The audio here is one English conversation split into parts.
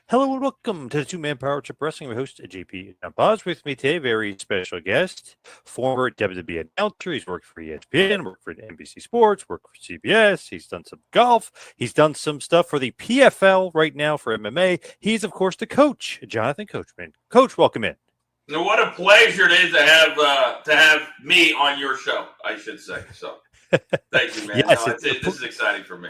Hello and welcome to the Two-Man Power Trip Wrestling. I'm your host, JP. Now, Boz with me today, very special guest, former WWE announcer. He's worked for ESPN, worked for NBC Sports, worked for CBS. He's done some golf. He's done some stuff for the PFL right now for MMA. He's, of course, the coach, Jonathan Coachmen. Coach, welcome in. What a pleasure it is to have me on your show, I should say. So, thank you, man. Yes, This is exciting for me.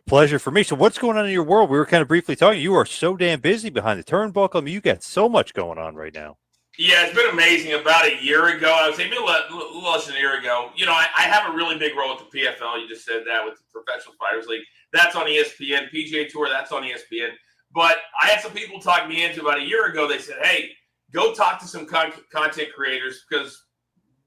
Pleasure for me. So what's going on in your world? We were kind of briefly talking. You are so damn busy behind the turnbuckle. I mean, you got so much going on right now. Yeah, it's been amazing. About a year ago, I would say maybe a little less than a year ago, I have a really big role with the PFL. You just said that with the Professional Fighters League. That's on ESPN. PGA Tour, that's on ESPN. But I had some people talk me into about a year ago. They said, hey, go talk to some content creators because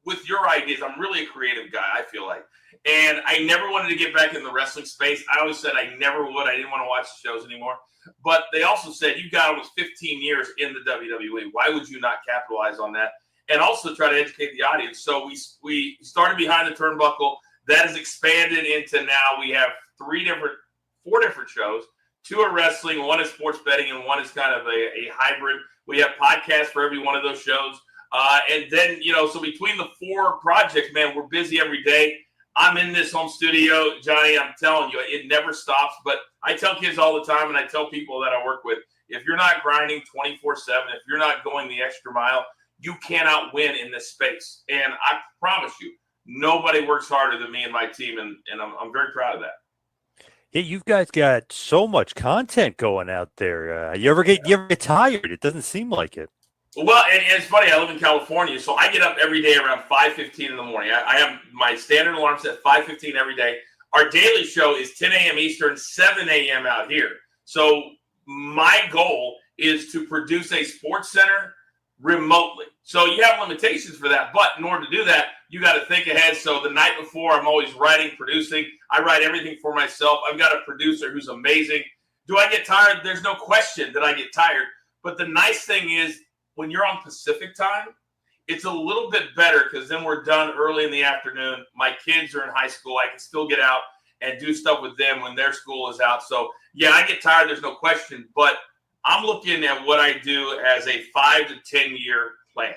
with your ideas, I'm really a creative guy, I feel like. And I never wanted to get back in the wrestling space. I always said I never would. I didn't want to watch the shows anymore. But they also said, you've got almost 15 years in the WWE. Why would you not capitalize on that? And also try to educate the audience. So we started behind the turnbuckle. That has expanded into now we have four different shows. 2 are wrestling, 1 is sports betting, and 1 is kind of a hybrid. We have podcasts for every one of those shows. And then, so between the 4 projects, man, we're busy every day. I'm in this home studio, Johnny, I'm telling you, it never stops. But I tell kids all the time, and I tell people that I work with, if you're not grinding 24/7, if you're not going the extra mile, you cannot win in this space. And I promise you, nobody works harder than me and my team, and I'm very proud of that. Yeah, you guys got so much content going out there. You ever get tired? It doesn't seem like it. Well, and it's funny. I live in California, so I get up every day around 5:15 in the morning. I have my standard alarm set 5:15 every day. Our daily show is 10 a.m. Eastern, 7 a.m. out here. So my goal is to produce a sports center remotely. So you have limitations for that, but in order to do that, you got to think ahead. So the night before, I'm always writing, producing. I write everything for myself. I've got a producer who's amazing. Do I get tired? There's no question that I get tired. But the nice thing is, when you're on Pacific time, it's a little bit better because then we're done early in the afternoon. My kids are in high school. I can still get out and do stuff with them when their school is out. So, yeah, I get tired. There's no question. But I'm looking at what I do as a 5 to 10-year plan.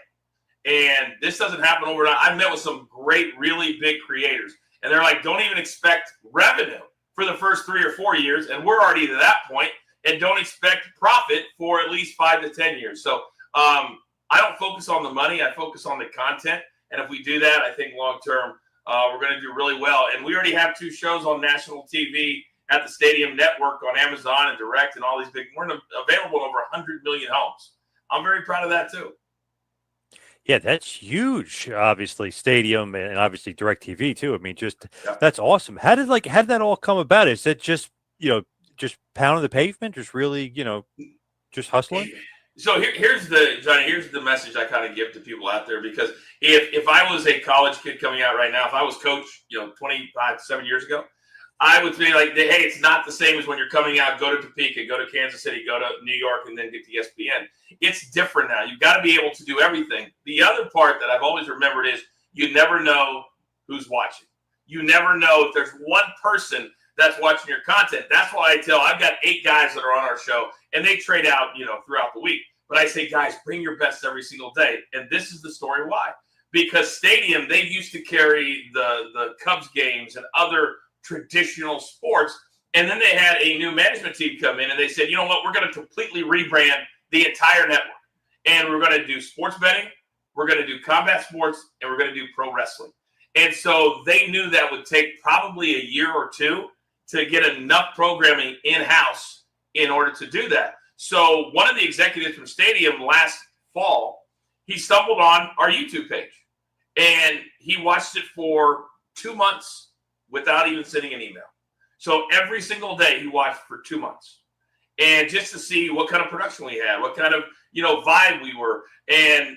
And this doesn't happen overnight. I've met with some great, really big creators. And they're like, don't even expect revenue for the first 3 or 4 years. And we're already to that point. And don't expect profit for at least 5 to 10 years. So, I don't focus on the money. I focus on the content. And if we do that, I think long term, we're going to do really well. And we already have 2 shows on national TV at the Stadium Network on Amazon and Direct and all these big. We're available in over 100 million homes. I'm very proud of that, too. Yeah, that's huge. Obviously, Stadium and obviously Direct TV, too. I mean, that's awesome. How did that all come about? Is it just, just pounding the pavement, just really, just hustling? So here's the message I kind of give to people out there, because if I was a college kid coming out right now, if I was coach, 7 years ago, I would be like, hey, it's not the same as when you're coming out, go to Topeka, go to Kansas City, go to New York, and then get to ESPN. It's different now. You've got to be able to do everything. The other part that I've always remembered is you never know who's watching. You never know if there's one person that's watching your content. That's why I've got 8 guys that are on our show, and they trade out, throughout the week. But I say, guys, bring your best every single day. And this is the story why. Because Stadium, they used to carry the Cubs games and other traditional sports. And then they had a new management team come in, and they said, you know what, we're going to completely rebrand the entire network. And we're going to do sports betting, we're going to do combat sports, and we're going to do pro wrestling. And so they knew that would take probably a year or 2 to get enough programming in-house in order to do that. So one of the executives from Stadium last fall, he stumbled on our YouTube page. And he watched it for 2 months without even sending an email. So every single day he watched for 2 months. And just to see what kind of production we had, what kind of, vibe we were. And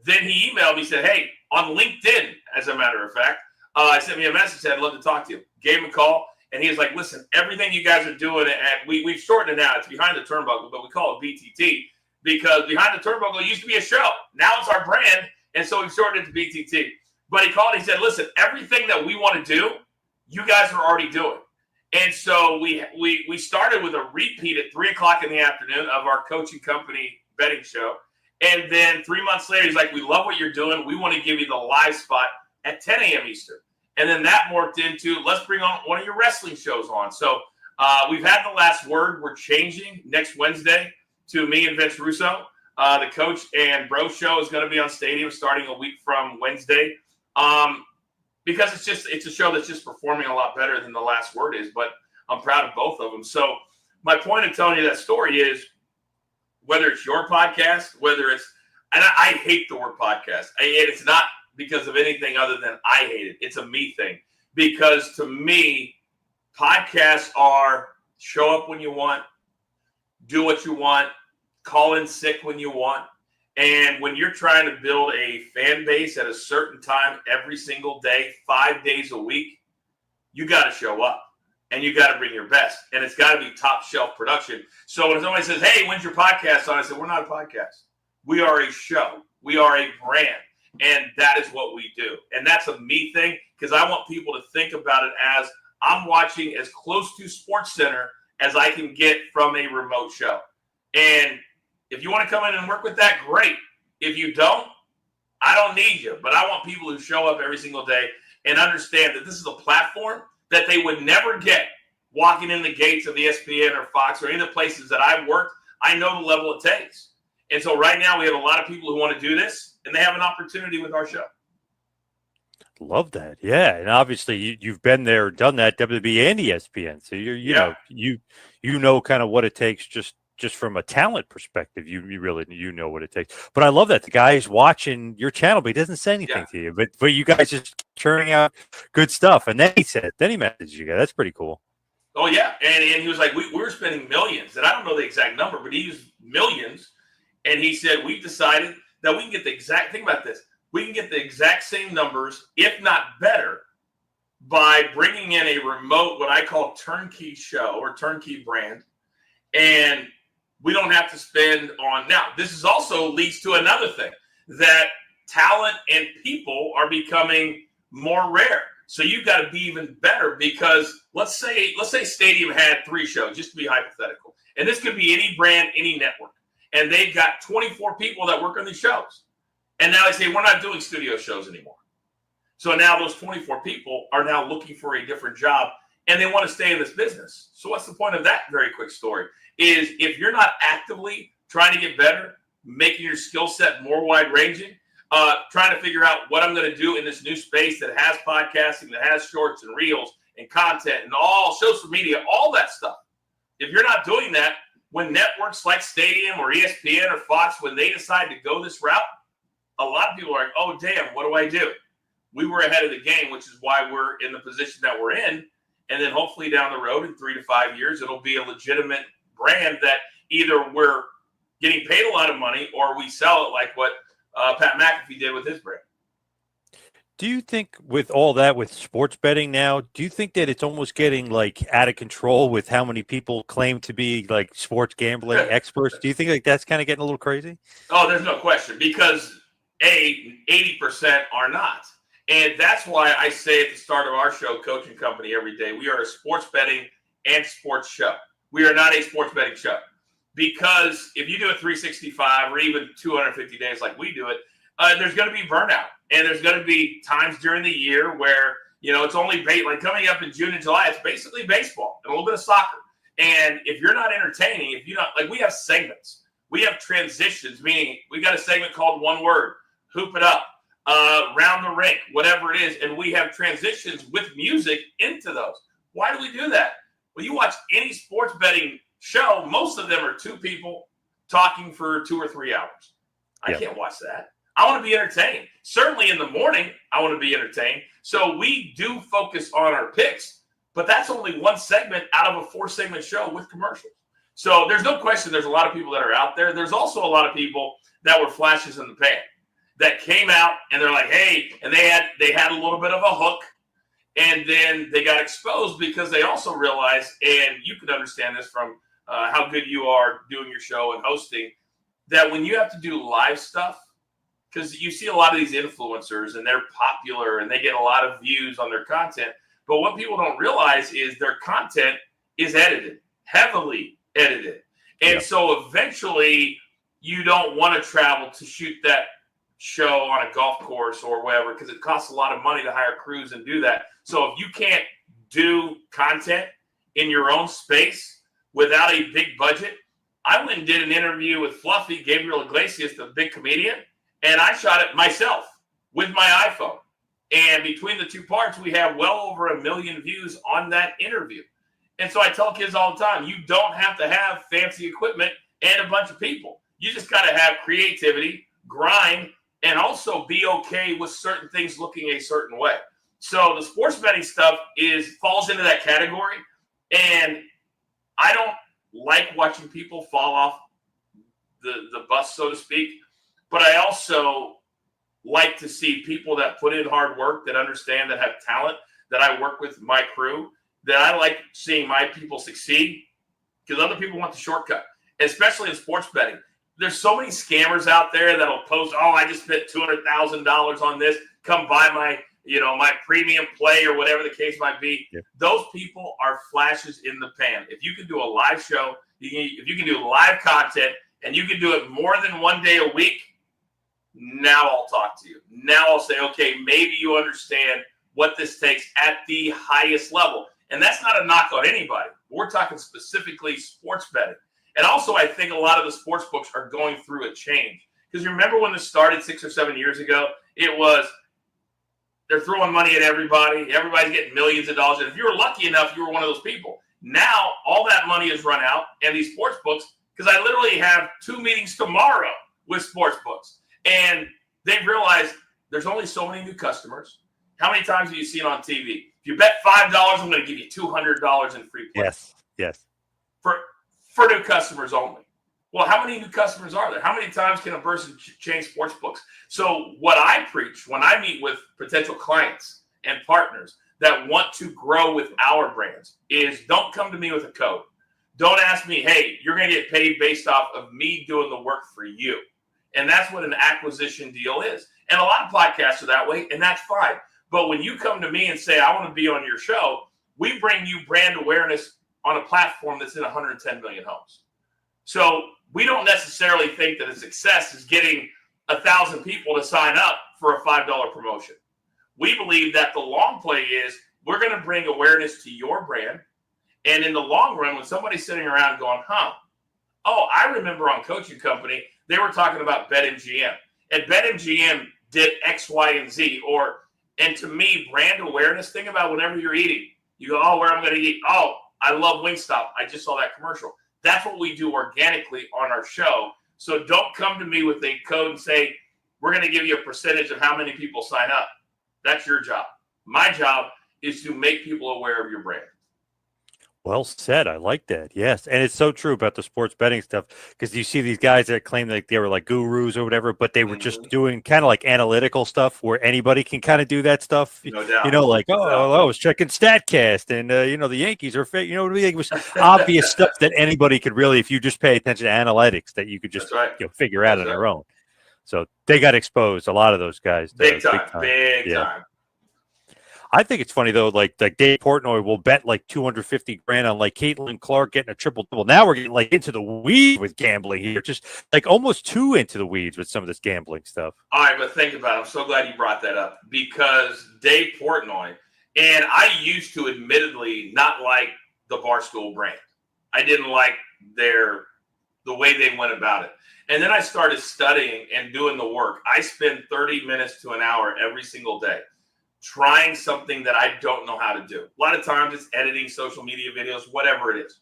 then he emailed me, said, hey, on LinkedIn, as a matter of fact, sent me a message, said, I'd love to talk to you. Gave him a call. And he was like, listen, everything you guys are doing, and we've shortened it now. It's Behind the Turnbuckle, but we call it BTT because Behind the Turnbuckle used to be a show. Now it's our brand, and so we've shortened it to BTT. But he called and he said, listen, everything that we want to do, you guys are already doing. And so we started with a repeat at 3:00 in the afternoon of our coaching company betting show. And then 3 months later, he's like, we love what you're doing. We want to give you the live spot at 10 a.m. Eastern. And then that morphed into, let's bring on one of your wrestling shows on. So we've had the last word. We're changing next Wednesday to me and Vince Russo. The Coach and Bro show is going to be on Stadium starting a week from Wednesday. Because it's a show that's just performing a lot better than the last word is, but I'm proud of both of them. So my point of telling you that story is, whether it's your podcast, whether it's, and I hate the word podcast. And it's not because of anything other than I hate it. It's a me thing. Because to me, podcasts are show up when you want, do what you want, call in sick when you want. And when you're trying to build a fan base at a certain time every single day, 5 days a week, you got to show up and you got to bring your best. And it's got to be top shelf production. So when somebody says, hey, when's your podcast on? I said, we're not a podcast. We are a show. We are a brand. And that is what we do. And that's a me thing, because I want people to think about it as I'm watching as close to SportsCenter as I can get from a remote show. And if you want to come in and work with that, great. If you don't, I don't need you. But I want people who show up every single day and understand that this is a platform that they would never get walking in the gates of ESPN or Fox or any of the places that I've worked. I know the level it takes. And so right now we have a lot of people who want to do this, and they have an opportunity with our show. Love that. Yeah. And obviously you've been there, done that, WWE and ESPN. So you know, you know kind of what it takes just from a talent perspective. You really know what it takes. But I love that the guy is watching your channel, but he doesn't say anything to you. But you guys just churning out good stuff. And then he messaged you guys. That's pretty cool. Oh yeah. And he was like, we were spending millions. And I don't know the exact number, but he used millions. And he said, we've decided that we can get the exact, think about this, we can get the exact same numbers, if not better, by bringing in a remote, what I call turnkey show or turnkey brand. And we don't have to spend on, now this is also leads to another thing, that talent and people are becoming more rare. So you've got to be even better, because let's say Stadium had 3 shows, just to be hypothetical. And this could be any brand, any network. And they've got 24 people that work on these shows. And now they say, we're not doing studio shows anymore. So now those 24 people are now looking for a different job, and they want to stay in this business. So what's the point of that very quick story? Is if you're not actively trying to get better, making your skill set more wide-ranging, trying to figure out what I'm going to do in this new space that has podcasting, that has shorts and reels and content and all social media, all that stuff. If you're not doing that, when networks like Stadium or ESPN or Fox, when they decide to go this route, a lot of people are like, oh, damn, what do I do? We were ahead of the game, which is why we're in the position that we're in. And then hopefully down the road in 3 to 5 years, it'll be a legitimate brand that either we're getting paid a lot of money or we sell it like what Pat McAfee did with his brand. Do you think with all that, with sports betting now, do you think that it's almost getting like out of control with how many people claim to be like sports gambling experts? Do you think like that's kind of getting a little crazy? Oh, there's no question, because 80% are not. And that's why I say at the start of our show, Coaching Company, every day, we are a sports betting and sports show. We are not a sports betting show. Because if you do a 365 or even 250 days like we do it, there's going to be burnout. And there's going to be times during the year where, you know, it's only like coming up in June and July, it's basically baseball and a little bit of soccer. And if you're not entertaining, if you're not, like, we have segments, we have transitions, meaning we got a segment called One Word, Hoop It Up, Round the Rink, whatever it is. And we have transitions with music into those. Why do we do that? Well, you watch any sports betting show, most of them are 2 people talking for 2 or 3 hours. I can't watch that. I want to be entertained. Certainly in the morning, I want to be entertained. So we do focus on our picks, but that's only one segment out of a 4-segment show with commercials. So there's no question there's a lot of people that are out there. There's also a lot of people that were flashes in the pan that came out and they're like, hey, and they had a little bit of a hook, and then they got exposed because they also realized, and you can understand this from how good you are doing your show and hosting, that when you have to do live stuff, because you see a lot of these influencers and they're popular and they get a lot of views on their content, But what people don't realize is their content is edited, heavily edited. And so eventually you don't want to travel to shoot that show on a golf course or whatever, because it costs a lot of money to hire crews and do that. So if you can't do content in your own space without a big budget, I went and did an interview with Fluffy, Gabriel Iglesias, the big comedian, and I shot it myself with my iPhone. And between the two parts, we have well over 1 million views on that interview. And so I tell kids all the time, you don't have to have fancy equipment and a bunch of people. You just got to have creativity, grind, and also be okay with certain things looking a certain way. So the sports betting stuff falls into that category. And I don't like watching people fall off the bus, so to speak. But I also like to see people that put in hard work, that understand, that have talent, that I work with my crew, that I like seeing my people succeed, because other people want the shortcut, especially in sports betting. There's so many scammers out there that'll post, oh, I just spent $200,000 on this. Come buy my premium play or whatever the case might be. Yeah. Those people are flashes in the pan. If you can do a live show, if you can do live content, and you can do it more than one day a week, now I'll talk to you. Now I'll say, okay, maybe you understand what this takes at the highest level. And that's not a knock on anybody. We're talking specifically sports betting. And also, I think a lot of the sports books are going through a change. Because remember when this started 6 or 7 years ago, it was they're throwing money at everybody. Everybody's getting millions of dollars. And if you were lucky enough, you were one of those people. Now, all that money is run out. And these sports books, because I literally have 2 meetings tomorrow with sports books. And they've realized there's only so many new customers. How many times have you seen on TV? If you bet $5, I'm going to give you $200 in free play. Yes. For new customers only. Well, how many new customers are there? How many times can a person change sports books? So what I preach when I meet with potential clients and partners that want to grow with our brands is don't come to me with a code. Don't ask me, hey, you're going to get paid based off of me doing the work for you. And that's what an acquisition deal is. And a lot of podcasts are that way, and that's fine. But when you come to me and say, I want to be on your show, we bring you brand awareness on a platform that's in 110 million homes. So we don't necessarily think that a success is getting 1,000 people to sign up for a $5 promotion. We believe that the long play is we're going to bring awareness to your brand. And in the long run, when somebody's sitting around going, I remember on Coaching Company, they were talking about BetMGM. And BetMGM did X, Y, and Z. And to me, brand awareness, think about whenever you're eating. You go, where I'm going to eat. Oh, I love Wingstop. I just saw that commercial. That's what we do organically on our show. So don't come to me with a code and say, we're going to give you a percentage of how many people sign up. That's your job. My job is to make people aware of your brand. Well said. I like that. Yes. And it's so true about the sports betting stuff, because you see these guys that claim like they were like gurus or whatever, but they were just doing kind of like analytical stuff where anybody can kind of do that stuff. No doubt. I was checking StatCast and, the Yankees are fake. It was obvious stuff that anybody could really, if you just pay attention to analytics, that you could just figure out on their own. So they got exposed. A lot of those guys. Big time. I think it's funny though, like Dave Portnoy will bet like $250,000 on like Caitlin Clark getting a triple-double. Now we're getting like into the weeds with gambling here, just like almost too into the weeds with some of this gambling stuff. All right, but think about it. I'm so glad you brought that up, because Dave Portnoy, and I used to admittedly not like the Barstool brand. I didn't like the way they went about it. And then I started studying and doing the work. I spend 30 minutes to an hour every single day trying something that I don't know how to do. A lot of times it's editing social media videos, whatever it is.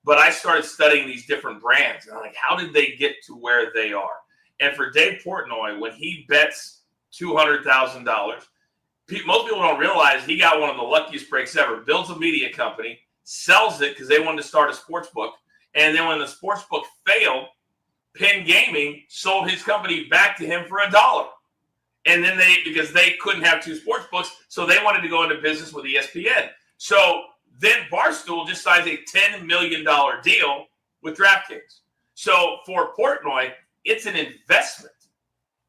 But I started studying these different brands. And I'm like, how did they get to where they are? And for Dave Portnoy, when he bets $200,000, most people don't realize he got one of the luckiest breaks ever. Builds a media company, sells it because they wanted to start a sports book. And then when the sports book failed, Penn Gaming sold his company back to him for $1. And then because they couldn't have 2 sports books, so they wanted to go into business with ESPN. So then Barstool just signs a $10 million deal with DraftKings. So for Portnoy, it's an investment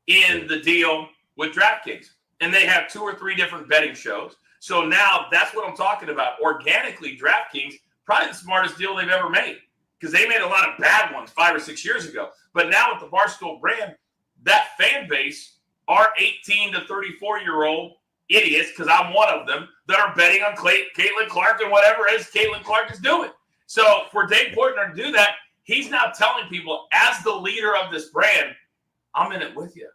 in the deal with DraftKings. And they have 2 or 3 different betting shows. So now that's what I'm talking about. Organically, DraftKings, probably the smartest deal they've ever made, because they made a lot of bad ones 5 or 6 years ago. But now with the Barstool brand, that fan base are 18 to 34-year-old idiots, because I'm one of them, that are betting on Caitlin Clark and whatever it is Caitlin Clark is doing. So for Dave Portnoy to do that, he's now telling people, as the leader of this brand, I'm in it with you.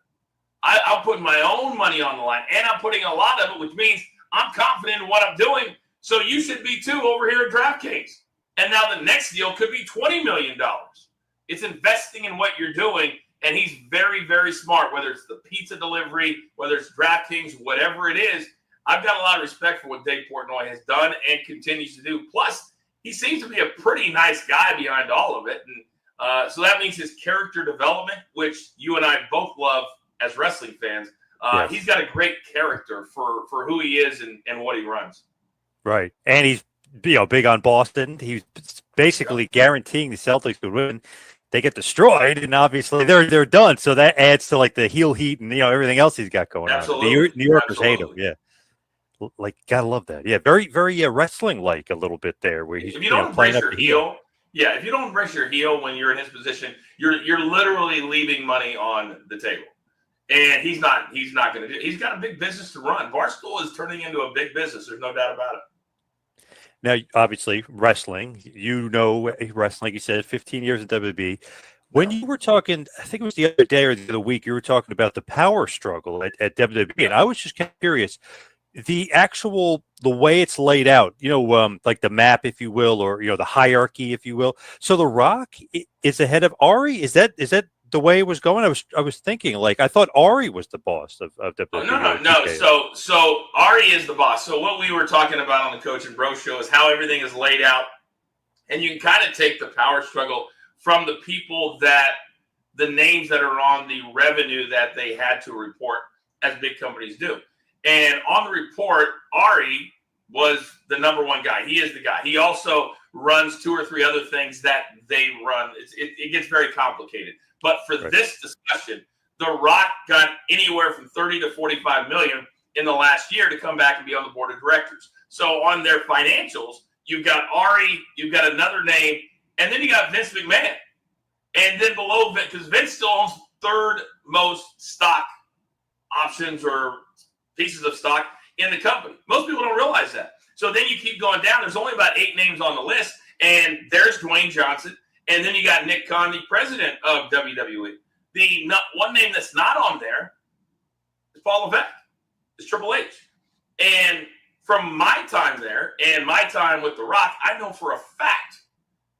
I'm putting my own money on the line, and I'm putting a lot of it, which means I'm confident in what I'm doing. So you should be too over here at DraftKings. And now the next deal could be $20 million. It's investing in what you're doing, and he's very, very smart, whether it's the pizza delivery, whether it's DraftKings, whatever it is. I've got a lot of respect for what Dave Portnoy has done and continues to do. Plus, he seems to be a pretty nice guy behind all of it. And so that means his character development, which you and I both love as wrestling fans, Yes. He's got a great character for who he is and what he runs. Right. And he's big on Boston. He's basically guaranteeing the Celtics would win. They get destroyed, and obviously they're done. So that adds to like the heel heat and everything else he's got going on. The New Yorkers hate him. Yeah. Like, gotta love that. Yeah, very, very wrestling like a little bit there, where he's if you don't playing embrace up your the heel. yeah, if you don't embrace your heel when you're in his position, you're literally leaving money on the table. And he's not going to do it. He's got a big business to run. Barstool is turning into a big business. There's no doubt about it. Now, obviously, wrestling. Wrestling. Like you said, 15 years at WWE. When you were talking, I think it was the other day or the other week, you were talking about the power struggle at WWE, and I was just kind of curious. The way it's laid out, like the map, if you will, or the hierarchy, if you will. So The Rock is ahead of Ari. Is that the way it was going? I was thinking, like, I thought Ari was the boss of WWE. Oh, no. So Ari is the boss. So what we were talking about on the Coach and Bro show is how everything is laid out, and you can kind of take the power struggle from the people the names that are on the revenue that they had to report, as big companies do. And on the report, Ari was the number one guy. He is the guy. He also runs 2 or 3 other things that they run. It gets very complicated. But for this discussion, The Rock got anywhere from 30 to 45 million in the last year to come back and be on the board of directors. So on their financials, you've got Ari, you've got another name, and then you got Vince McMahon. And then below Vince, because Vince still owns third most stock options or pieces of stock in the company. Most people don't realize that. So then you keep going down. There's only about 8 names on the list, and there's Dwayne Johnson. And then you got Nick Khan, the president of WWE. The one name that's not on there is Paul Levesque. It's Triple H. And from my time there and my time with The Rock, I know for a fact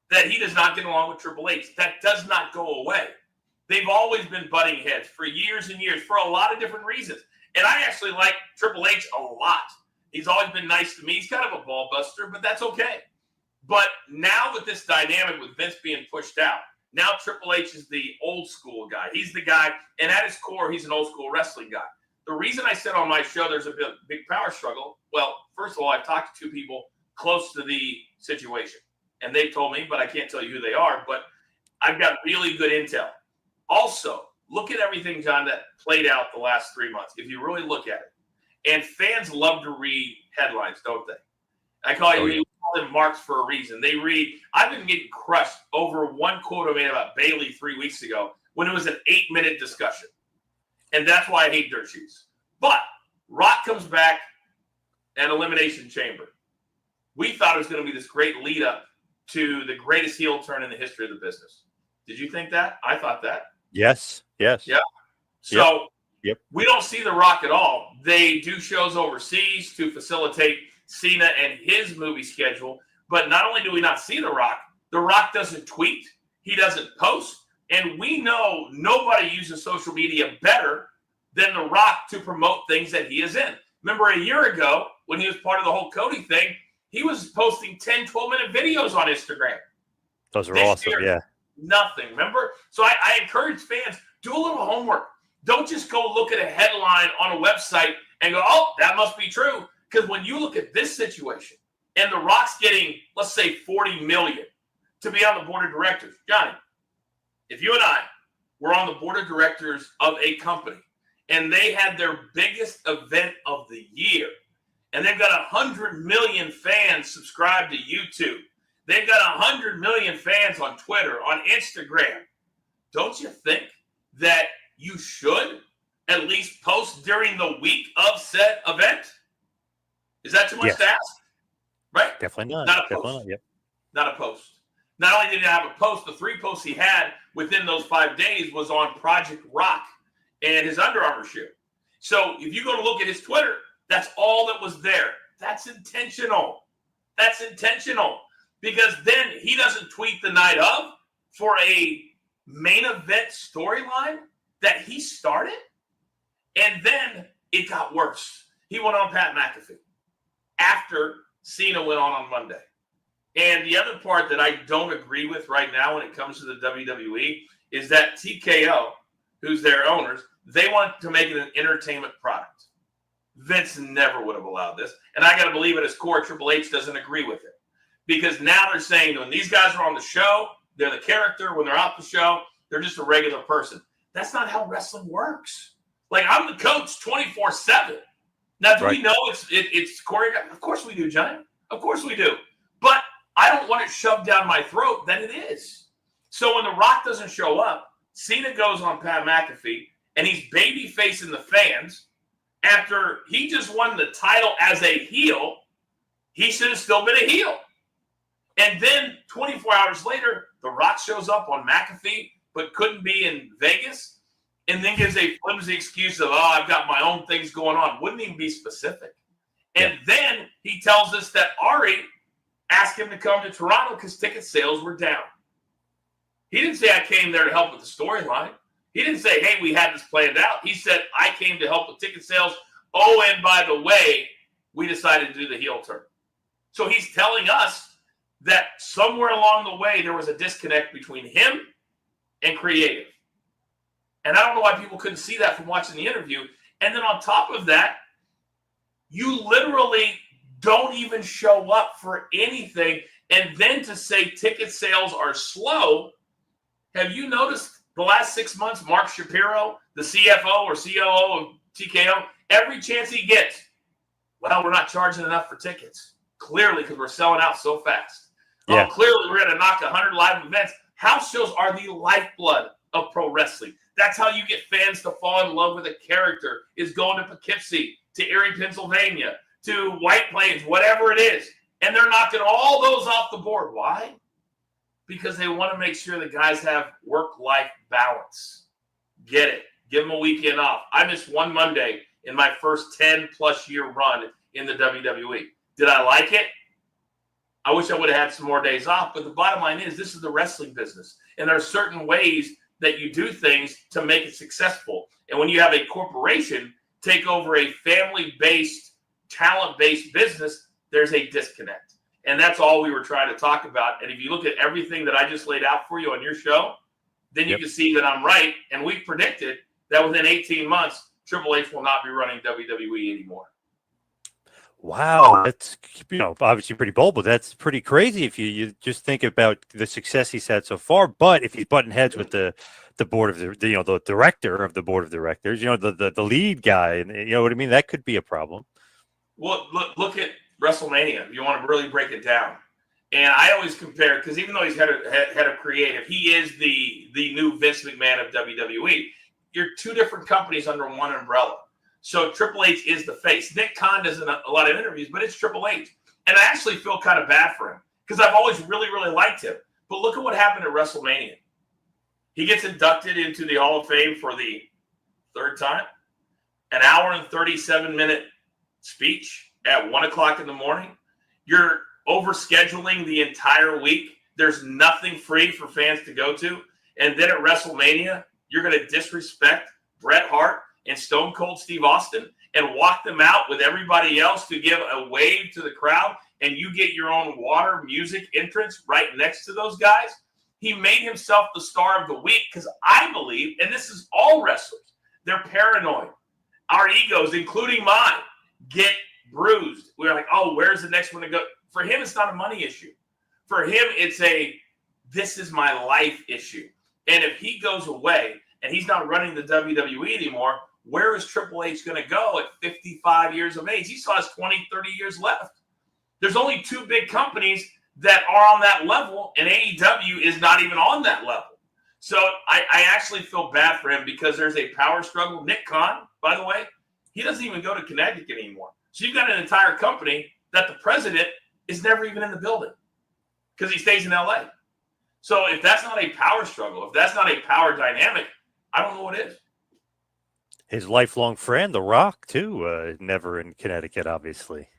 that he does not get along with Triple H. That does not go away. They've always been butting heads for years and years for a lot of different reasons. And I actually like Triple H a lot. He's always been nice to me. He's kind of a ball buster, but that's okay. But now with this dynamic with Vince being pushed out, now Triple H is the old school guy. He's the guy, and at his core, he's an old school wrestling guy. The reason I said on my show there's a big power struggle, well, first of all, I've talked to 2 people close to the situation. And they've told me, but I can't tell you who they are, but I've got really good intel. Also, look at everything, John, that played out the last 3 months, if you really look at it. And fans love to read headlines, don't they? I call them marks for a reason. They read, I've been getting crushed over one quote I made about Bayley 3 weeks ago when it was an 8-minute discussion. And that's why I hate dirt sheets. But Rock comes back at Elimination Chamber. We thought it was going to be this great lead up to the greatest heel turn in the history of the business. Did you think that? I thought that. Yes. Yeah. So we don't see The Rock at all. They do shows overseas to facilitate Cena and his movie schedule. But not only do we not see The Rock doesn't tweet. He doesn't post. And we know nobody uses social media better than The Rock to promote things that he is in. Remember a year ago when he was part of the whole Cody thing, he was posting 10, 12-minute videos on Instagram. Those are awesome, yeah. Nothing, remember? So I encourage fans, do a little homework. Don't just go look at a headline on a website and go, oh, that must be true. Because when you look at this situation and The Rock's getting, let's say, $40 million to be on the board of directors. Johnny, if you and I were on the board of directors of a company and they had their biggest event of the year and they've got 100 million fans subscribed to YouTube. They've got 100 million fans on Twitter, on Instagram. Don't you think that you should at least post during the week of said event? Is that too much to ask? Right? Definitely not. Not a Definitely post. not. Yep. Not a post. Not only did he have a post, the 3 posts he had within those 5 days was on Project Rock and his Under Armour shoe. So if you go to look at his Twitter, that's all that was there. That's intentional. That's intentional. Because then he doesn't tweet the night of for a main event storyline that he started. And then it got worse. He went on Pat McAfee after Cena went on Monday. And the other part that I don't agree with right now when it comes to the WWE is that TKO, who's their owners, they want to make it an entertainment product. Vince never would have allowed this. And I got to believe at his core, Triple H doesn't agree with it. Because now they're saying when these guys are on the show, they're the character. When they're off the show, they're just a regular person. That's not how wrestling works. Like, I'm the coach 24/7. Now, do we know it's choreographed? Of course we do, Johnny. Of course we do. But I don't want it shoved down my throat that it is. So when The Rock doesn't show up, Cena goes on Pat McAfee, and he's baby facing the fans. After he just won the title as a heel, he should have still been a heel. And then 24 hours later, The Rock shows up on McAfee, but couldn't be in Vegas, and then gives a flimsy excuse of, I've got my own things going on. Wouldn't even be specific. And then he tells us that Ari asked him to come to Toronto because ticket sales were down. He didn't say, I came there to help with the storyline. He didn't say, hey, we had this planned out. He said, I came to help with ticket sales. Oh, and by the way, we decided to do the heel turn. So he's telling us that somewhere along the way, there was a disconnect between him and creative. And I don't know why people couldn't see that from watching the interview. And then on top of that, you literally don't even show up for anything. And then to say ticket sales are slow, have you noticed the last 6 months, Mark Shapiro, the CFO or COO of TKO, every chance he gets, well, we're not charging enough for tickets. Clearly, because we're selling out so fast. Yeah. Oh, clearly, we're going to knock 100 live events. House shows are the lifeblood of pro wrestling. That's how you get fans to fall in love with a character, is going to Poughkeepsie, to Erie, Pennsylvania, to White Plains, whatever it is. And they're knocking all those off the board. Why? Because they want to make sure the guys have work-life balance. Get it. Give them a weekend off. I missed one Monday in my first 10-plus year run in the WWE. Did I like it? I wish I would have had some more days off. But the bottom line is, this is the wrestling business. And there are certain ways that you do things to make it successful. And when you have a corporation take over a family-based, talent-based business, there's a disconnect. And that's all we were trying to talk about. And if you look at everything that I just laid out for you on your show, then you can see that I'm right. And we predicted that within 18 months, Triple H will not be running WWE anymore. Wow, that's obviously pretty bold, but that's pretty crazy if you just think about the success he's had so far. But if he's butting heads with the board of the director of the board of directors, the lead guy, and you know what I mean, that could be a problem. Well, look at WrestleMania. If you want to really break it down, and I always compare, because even though he's head of creative, he is the new Vince McMahon of WWE. You're two different companies under one umbrella. So Triple H is the face. Nick Khan does a lot of interviews, but it's Triple H. And I actually feel kind of bad for him because I've always really, really liked him. But look at what happened at WrestleMania. He gets inducted into the Hall of Fame for the third time. An hour and 37-minute speech at 1 o'clock in the morning. You're overscheduling the entire week. There's nothing free for fans to go to. And then at WrestleMania, you're going to disrespect Bret Hart and Stone Cold Steve Austin and walk them out with everybody else to give a wave to the crowd, and you get your own water music entrance right next to those guys. He made himself the star of the week because I believe, and this is all wrestlers, they're paranoid. Our egos, including mine, get bruised. We're like, oh, where's the next one to go? For him, it's not a money issue. For him, it's this is my life issue. And if he goes away and he's not running the WWE anymore, where is Triple H going to go at 55 years of age? He still has 20, 30 years left. There's only two big companies that are on that level, and AEW is not even on that level. So I actually feel bad for him because there's a power struggle. Nick Khan, by the way, he doesn't even go to Connecticut anymore. So you've got an entire company that the president is never even in the building because he stays in LA. So if that's not a power struggle, if that's not a power dynamic, I don't know what is. His lifelong friend, The Rock, too, never in Connecticut, obviously.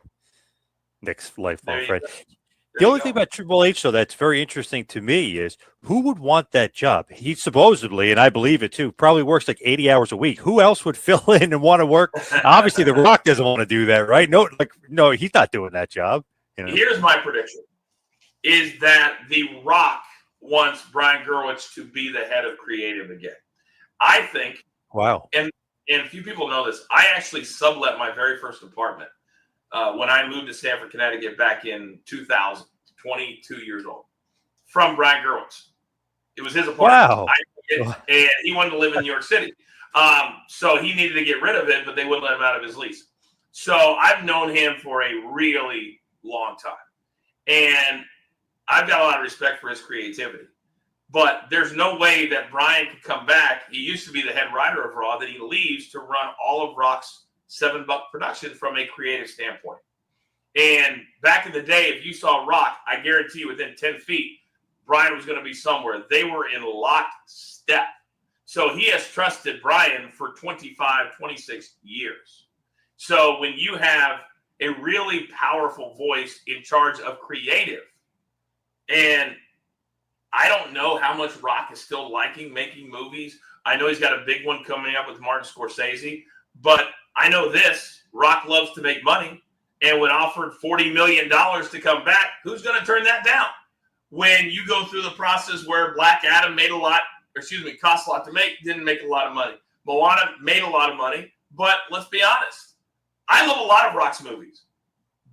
Nick's lifelong friend. The only thing about Triple H, though, that's very interesting to me is who would want that job? He supposedly, and I believe it too, probably works like 80 hours a week. Who else would fill in and want to work? Obviously, The Rock doesn't want to do that, right? No, he's not doing that job. You know? Here's my prediction, is that The Rock wants Brian Gerwitz to be the head of creative again. I think, wow. And a few people know this, I actually sublet my very first apartment when I moved to Stamford, Connecticut back in 2000, 22 years old, from Brian Gerwitz. It was his apartment. Wow. And he wanted to live in New York City. So he needed to get rid of it, but they wouldn't let him out of his lease. So I've known him for a really long time. And I've got a lot of respect for his creativity. But there's no way that Brian could come back. He used to be the head writer of Raw, that he leaves to run all of Rock's $7 production from a creative standpoint. And back in the day, if you saw Rock, I guarantee you within 10 feet, Brian was going to be somewhere. They were in lockstep. So he has trusted Brian for 25, 26 years. So when you have a really powerful voice in charge of creative, and I don't know how much Rock is still liking making movies. I know he's got a big one coming up with Martin Scorsese, but I know this, Rock loves to make money, and when offered $40 million to come back, who's going to turn that down? When you go through the process where Black Adam cost a lot to make, didn't make a lot of money. Moana made a lot of money, but let's be honest. I love a lot of Rock's movies,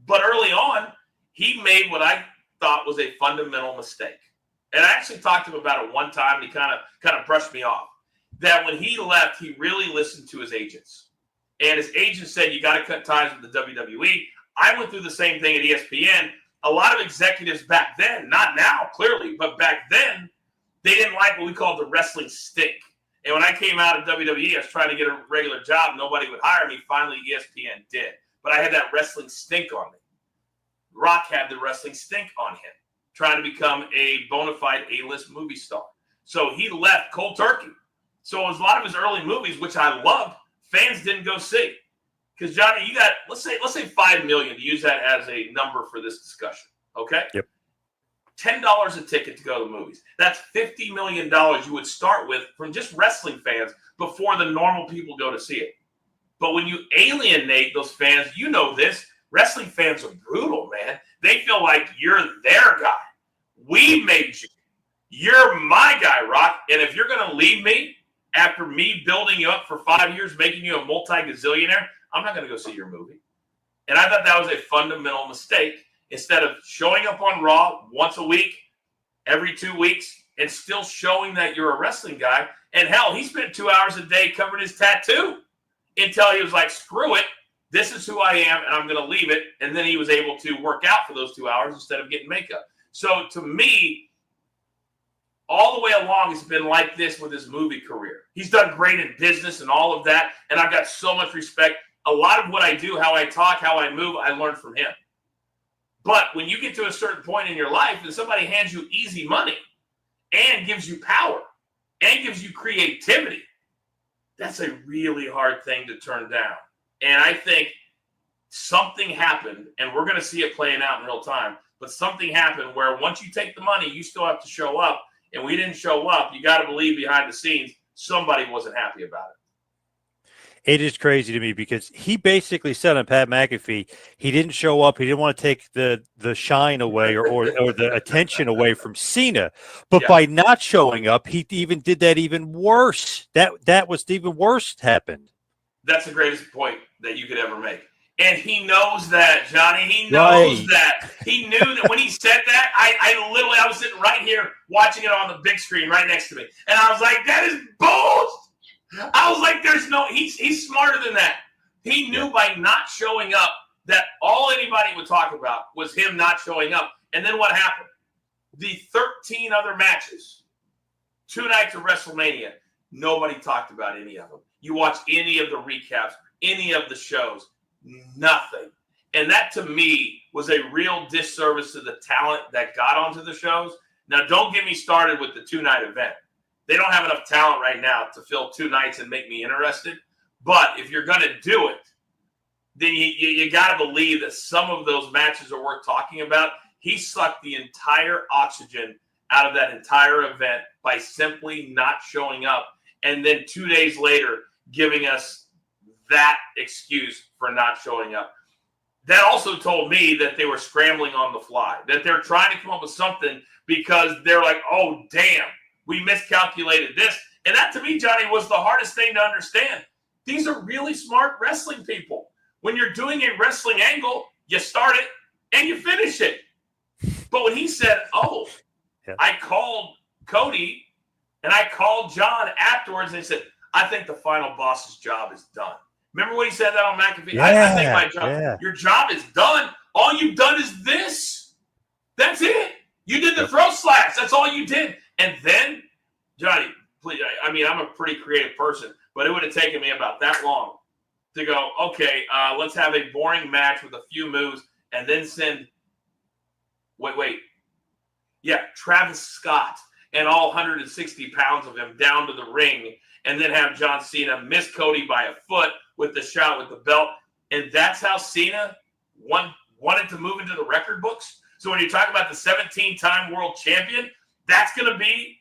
but early on, he made what I thought was a fundamental mistake. And I actually talked to him about it one time, and he kind of brushed me off. That when he left, he really listened to his agents. And his agent said, you got to cut ties with the WWE. I went through the same thing at ESPN. A lot of executives back then, not now, clearly, but back then, they didn't like what we called the wrestling stink. And when I came out of WWE, I was trying to get a regular job. Nobody would hire me. Finally, ESPN did. But I had that wrestling stink on me. Rock had the wrestling stink on him, trying to become a bona fide A-list movie star. So he left cold turkey. So it was a lot of his early movies, which I loved, fans didn't go see. Because, Johnny, you got, let's say $5 million, to use that as a number for this discussion, okay? Yep. $10 a ticket to go to the movies. That's $50 million you would start with from just wrestling fans before the normal people go to see it. But when you alienate those fans, you know this, wrestling fans are brutal, man. They feel like you're their guy. We made you. You're my guy, Rock. And if you're going to leave me after me building you up for 5 years, making you a multi-gazillionaire, I'm not going to go see your movie. And I thought that was a fundamental mistake. Instead of showing up on Raw once a week, every 2 weeks, and still showing that you're a wrestling guy. And hell, he spent 2 hours a day covering his tattoo until he was like, screw it. This is who I am, and I'm going to leave it. And then he was able to work out for those 2 hours instead of getting makeup. So to me, all the way along, it's been like this with his movie career. He's done great in business and all of that, and I've got so much respect. A lot of what I do, how I talk, how I move, I learned from him. But when you get to a certain point in your life and somebody hands you easy money and gives you power and gives you creativity, that's a really hard thing to turn down. And I think something happened, and we're going to see it playing out in real time, but something happened where once you take the money, you still have to show up. And we didn't show up. You got to believe behind the scenes, somebody wasn't happy about it. It is crazy to me because he basically said on Pat McAfee, he didn't show up. He didn't want to take the shine away or the attention away from Cena. But by not showing up, he even did that even worse. That was even worse happened. That's the greatest point that you could ever make. And he knows that, Johnny. He knows that. He knew that when he said that, I was sitting right here watching it on the big screen right next to me. And I was like, that is bullshit. I was like, there's no, he's smarter than that. He knew by not showing up that all anybody would talk about was him not showing up. And then what happened? The 13 other matches, 2 nights of WrestleMania, nobody talked about any of them. You watch any of the recaps, any of the shows, nothing. And that to me was a real disservice to the talent that got onto the shows. Now, don't get me started with the 2-night event. They don't have enough talent right now to fill 2 nights and make me interested. But if you're going to do it, then you got to believe that some of those matches are worth talking about. He sucked the entire oxygen out of that entire event by simply not showing up. And then 2 days later, giving us that excuse for not showing up. That also told me that they were scrambling on the fly, that they're trying to come up with something because they're like, oh, damn, we miscalculated this. And that to me, Johnny, was the hardest thing to understand. These are really smart wrestling people. When you're doing a wrestling angle, you start it and you finish it. But when he said, oh, yeah. I called Cody and I called John afterwards, and they said, I think the final boss's job is done. Remember when he said that on McAfee? Yeah, I think my job, your job is done. All you've done is this. That's it. You did the throat slash. That's all you did. And then, Johnny, please, I mean, I'm a pretty creative person, but it would have taken me about that long to go, okay, let's have a boring match with a few moves and then send, Travis Scott and all 160 pounds of him down to the ring and then have John Cena miss Cody by a foot with the shot with the belt. And that's how Cena wanted to move into the record books. So when you talk about the 17-time world champion, that's going to be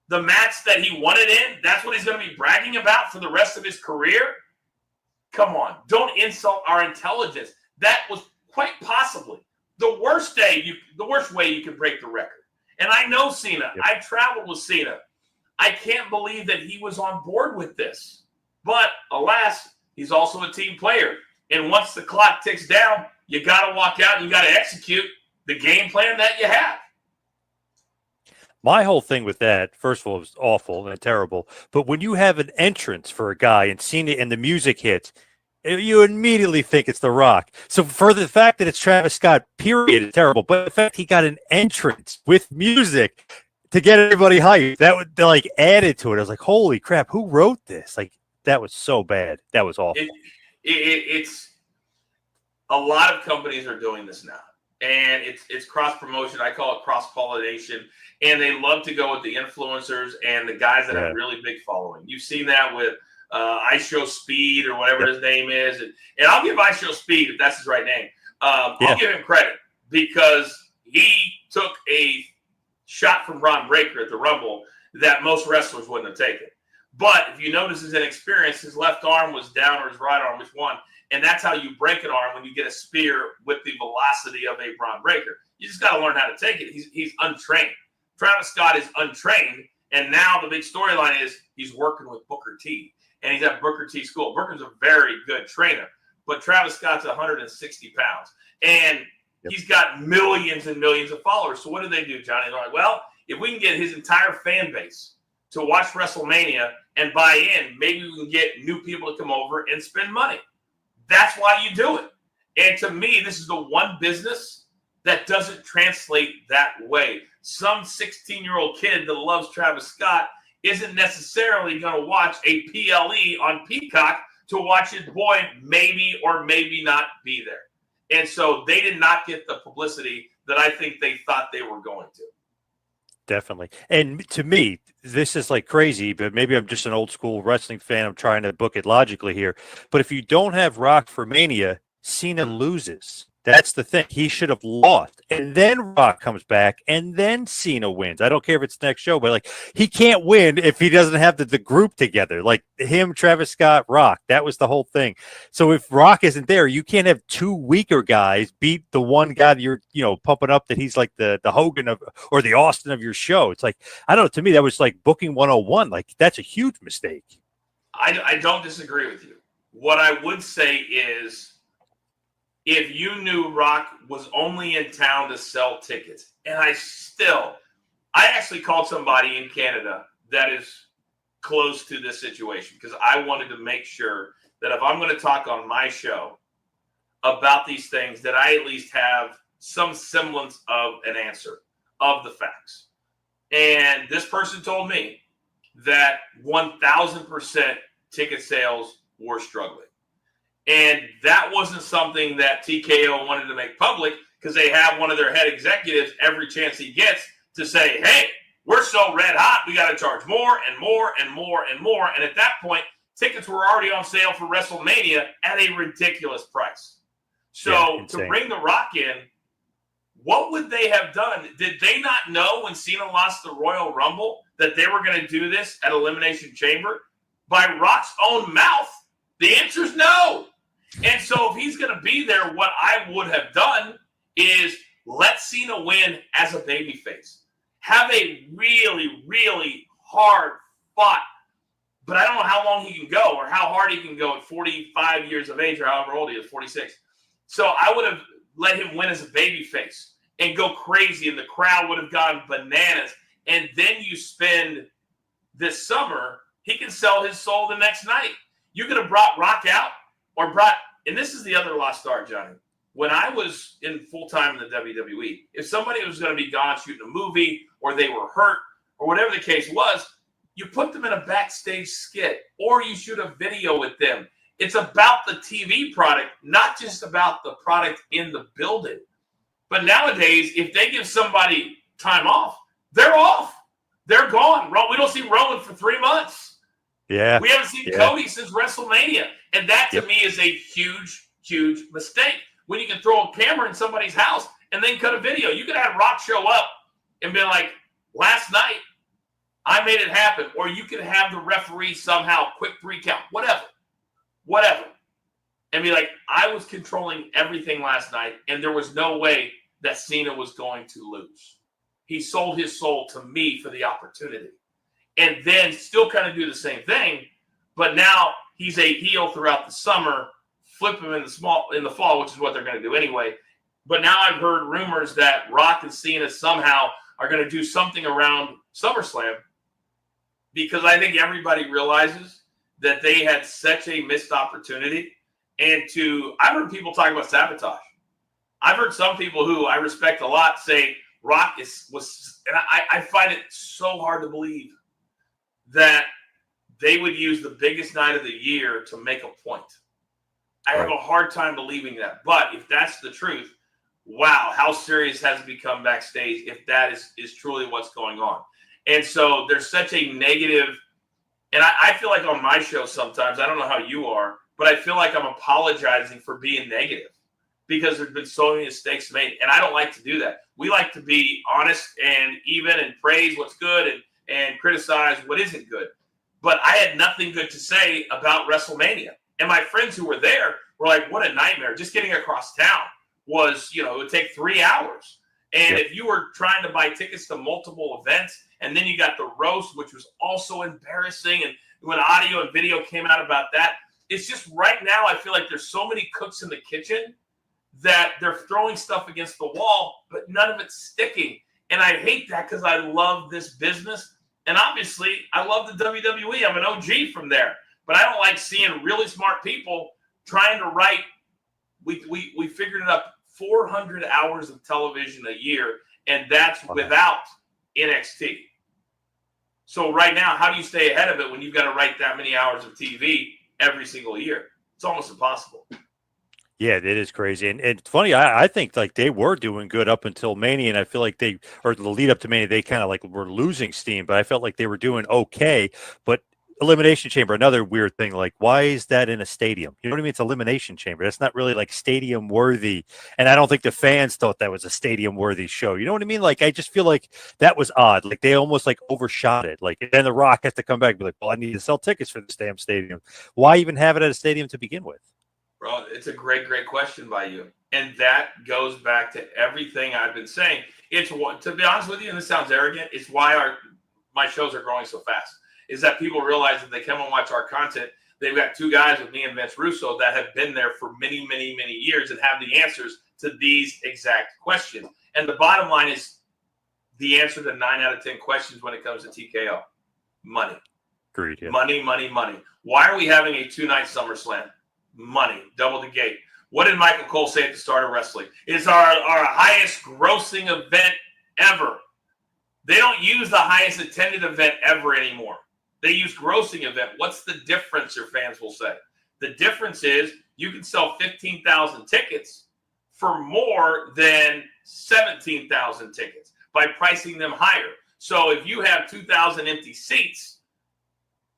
the match that he wanted in. That's what he's going to be bragging about for the rest of his career. Come on, don't insult our intelligence. That was quite possibly the worst way you can break the record. And I know Cena. Yep. I traveled with Cena. I can't believe that he was on board with this. But alas, he's also a team player. And once the clock ticks down, you got to walk out and you got to execute the game plan that you have. My whole thing with that, first of all, it was awful and terrible. But when you have an entrance for a guy and Cena and the music hits, you immediately think it's The Rock. So for the fact that it's Travis Scott, period, is terrible. But the fact he got an entrance with music to get everybody hyped, that would like added to it. I was like, holy crap, who wrote this? Like, that was so bad. That was awful. It's a lot of companies are doing this now. And it's cross promotion. I call it cross pollination. And they love to go with the influencers and the guys that have really big following. You've seen that with I Show Speed or whatever his name is. And I'll give I Show Speed, if that's his right name. I'll give him credit because he took a shot from Ron Breaker at the Rumble that most wrestlers wouldn't have taken. But if you notice his inexperience, his left arm was down or his right arm, which one? And that's how you break an arm when you get a spear with the velocity of a Braun Breaker. You just got to learn how to take it. He's untrained. Travis Scott is untrained, and now the big storyline is he's working with Booker T, and he's at Booker T school. Booker's a very good trainer, but Travis Scott's 160 pounds, and he's got millions and millions of followers. So what do they do, Johnny? They're like, well, if we can get his entire fan base to watch WrestleMania and buy in, maybe we can get new people to come over and spend money. That's why you do it. And to me, this is the one business that doesn't translate that way. Some 16-year-old kid that loves Travis Scott isn't necessarily going to watch a PLE on Peacock to watch his boy maybe or maybe not be there. And so they did not get the publicity that I think they thought they were going to. Definitely. And to me, this is like crazy, but maybe I'm just an old school wrestling fan. I'm trying to book it logically here. But if you don't have Rock for Mania, Cena loses. That's the thing. He should have lost. And then Rock comes back, and then Cena wins. I don't care if it's next show, but like he can't win if he doesn't have the group together. Like him, Travis Scott, Rock. That was the whole thing. So if Rock isn't there, you can't have 2 weaker guys beat the one guy that you're, pumping up that he's like the Hogan of or the Austin of your show. It's like, I don't know. To me, that was like booking 101. Like that's a huge mistake. I don't disagree with you. What I would say is, if you knew Rock was only in town to sell tickets, and I actually called somebody in Canada that is close to this situation because I wanted to make sure that if I'm going to talk on my show about these things, that I at least have some semblance of an answer of the facts. And this person told me that 1,000% ticket sales were struggling. And that wasn't something that TKO wanted to make public because they have one of their head executives every chance he gets to say, hey, we're so red hot, we got to charge more and more and more and more. And at that point, tickets were already on sale for WrestleMania at a ridiculous price. So to bring The Rock in, what would they have done? Did they not know when Cena lost the Royal Rumble that they were going to do this at Elimination Chamber? By Rock's own mouth, the answer is no. And so if he's going to be there, what I would have done is let Cena win as a babyface. Have a really, really hard fought, but I don't know how long he can go or how hard he can go at 45 years of age or however old he is, 46. So I would have let him win as a babyface and go crazy, and the crowd would have gone bananas. And then you spend this summer, he can sell his soul the next night. You could have brought Rock out or brought, and this is the other lost art, Johnny. When I was in full-time in the WWE, if somebody was going to be gone shooting a movie or they were hurt or whatever the case was, you put them in a backstage skit or you shoot a video with them. It's about the TV product, not just about the product in the building. But nowadays, if they give somebody time off, they're off. They're gone. We don't see Roman for 3 months. Yeah. We haven't seen Cody since WrestleMania. And that, to me, is a huge, huge mistake. When you can throw a camera in somebody's house and then cut a video. You could have Rock show up and be like, last night, I made it happen. Or you could have the referee somehow quick 3 count. Whatever. And be like, I was controlling everything last night, and there was no way that Cena was going to lose. He sold his soul to me for the opportunity. And then still kind of do the same thing, but now he's a heel throughout the summer, flip him in the fall, which is what they're going to do anyway. But now I've heard rumors that Rock and Cena somehow are going to do something around SummerSlam because I think everybody realizes that they had such a missed opportunity. And I've heard people talk about sabotage. I've heard some people who I respect a lot say Rock was, and I find it so hard to believe that they would use the biggest night of the year to make a point. I have a hard time believing that. But if that's the truth, wow, how serious has it become backstage if that is truly what's going on? And so there's such a negative, and I feel like on my show sometimes, I don't know how you are, but I feel like I'm apologizing for being negative because there's been so many mistakes made, and I don't like to do that. We like to be honest and even and praise what's good and criticize what isn't good. But I had nothing good to say about WrestleMania. And my friends who were there were like, what a nightmare. Just getting across town was, it would take 3 hours. And if you were trying to buy tickets to multiple events, and then you got the roast, which was also embarrassing, and when audio and video came out about that, it's just right now I feel like there's so many cooks in the kitchen that they're throwing stuff against the wall, but none of it's sticking. And I hate that because I love this business. And obviously, I love the WWE. I'm an OG from there. But I don't like seeing really smart people trying to write. We figured it up, 400 hours of television a year, and that's without NXT. So right now, how do you stay ahead of it when you've got to write that many hours of TV every single year? It's almost impossible. Yeah, it is crazy. And it's funny, I think like they were doing good up until Mania, and I feel like the lead up to Mania, they kind of like were losing steam, but I felt like they were doing okay. But Elimination Chamber, another weird thing, like why is that in a stadium? You know what I mean? It's Elimination Chamber. That's not really like stadium worthy. And I don't think the fans thought that was a stadium worthy show. You know what I mean? Like I just feel like that was odd. Like they almost like overshot it. Like then The Rock has to come back and be like, well, I need to sell tickets for this damn stadium. Why even have it at a stadium to begin with? Bro, it's a great question by you. And that goes back to everything I've been saying. It's what, to be honest with you, and this sounds arrogant, it's why my shows are growing so fast, is that people realize that they come and watch our content. They've got 2 guys with me and Vince Russo that have been there for many, many, many years and have the answers to these exact questions. And the bottom line is the answer to 9 out of 10 questions when it comes to TKO: money. Agreed. Yeah. Money, money, money. Why are we having a 2-night SummerSlam? Money, double the gate. What did Michael Cole say at the start of wrestling? It's our highest grossing event ever. They don't use the highest attended event ever anymore. They use grossing event. What's the difference, your fans will say? The difference is you can sell 15,000 tickets for more than 17,000 tickets by pricing them higher. So if you have 2,000 empty seats,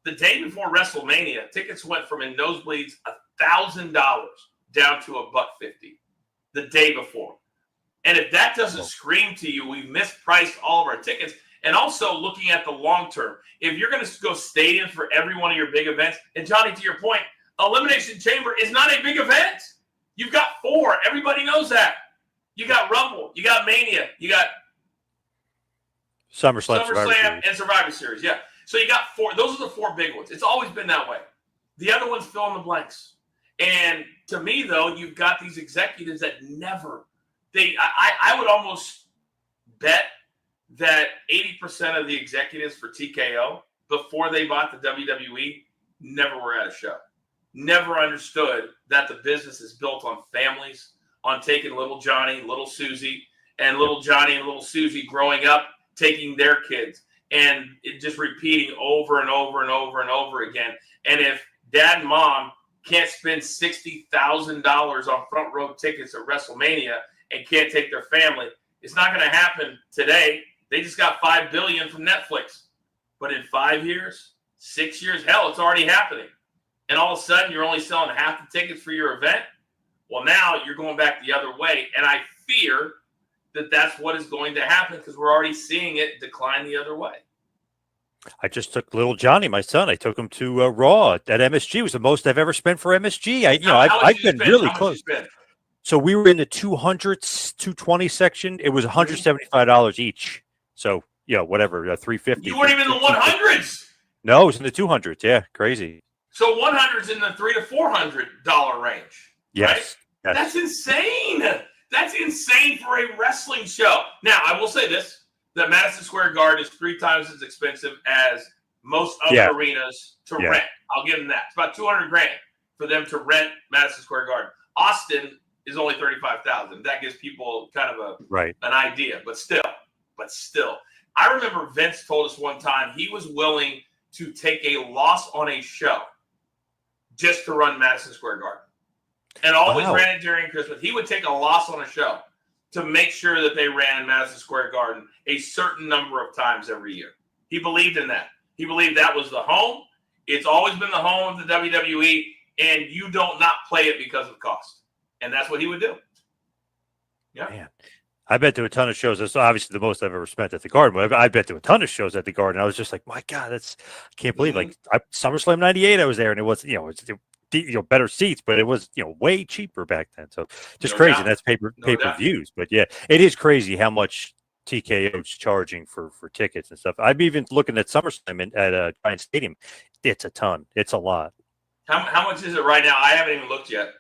the day before WrestleMania, tickets went from in nosebleeds $1,000 down to $150 the day before. And if that doesn't scream to you, we've mispriced all of our tickets. And also looking at the long term, if you're going to go stadium for every one of your big events, and Johnny, to your point, Elimination Chamber is not a big event. You've got 4. Everybody knows that. You got Rumble, you got Mania, you got SummerSlam and Survivor Series. Yeah. So you got 4. Those are the 4 big ones. It's always been that way. The other ones fill in the blanks. And to me, though, you've got these executives that never I would almost bet that 80% of the executives for TKO before they bought the WWE never were at a show. Never understood that the business is built on families, on taking little Johnny, little Susie, and little Johnny and little Susie growing up, taking their kids, and it just repeating over and over and over and over again. And if dad and mom can't spend $60,000 on front row tickets at WrestleMania and can't take their family, it's not going to happen today. They just got $5 billion from Netflix. But in 5 years, 6 years, hell, it's already happening. And all of a sudden, you're only selling half the tickets for your event. Well, now you're going back the other way. And I fear that that's what is going to happen because we're already seeing it decline the other way. I just took little Johnny, my son. I took him to Raw at MSG. It was the most I've ever spent for MSG. I've been really close. So we were in the 200s, 220 section. It was $175 each. So, whatever, $350. You weren't even in the 100s. No, it was in the 200s. Yeah, crazy. So 100's in the $300 to $400 range. Yes. Right? Yes. That's insane. That's insane for a wrestling show. Now, I will say this, that Madison Square Garden is 3 times as expensive as most other arenas to rent. I'll give them that. It's about $200,000 for them to rent Madison Square Garden. Austin is only $35,000. That gives people kind of an idea. But still, I remember Vince told us one time he was willing to take a loss on a show just to run Madison Square Garden. And always ran it during Christmas. He would take a loss on a show to make sure that they ran Madison Square Garden a certain number of times every year. He believed in that. He believed that was the home. It's always been the home of the WWE, and you don't not play it because of cost. And that's what he would do. Yeah. Man. I've been to a ton of shows. That's obviously the most I've ever spent at the Garden. But I've been to a ton of shows at the Garden. I was just like, my God, I can't believe SummerSlam '98. I was there, and it was better seats, but it was way cheaper back then. So just crazy. Doubt. That's pay-per-views. But yeah, it is crazy how much TKO's charging for tickets and stuff. I'm even looking at SummerSlam at Giant Stadium. It's a ton. It's a lot. How much is it right now? I haven't even looked yet.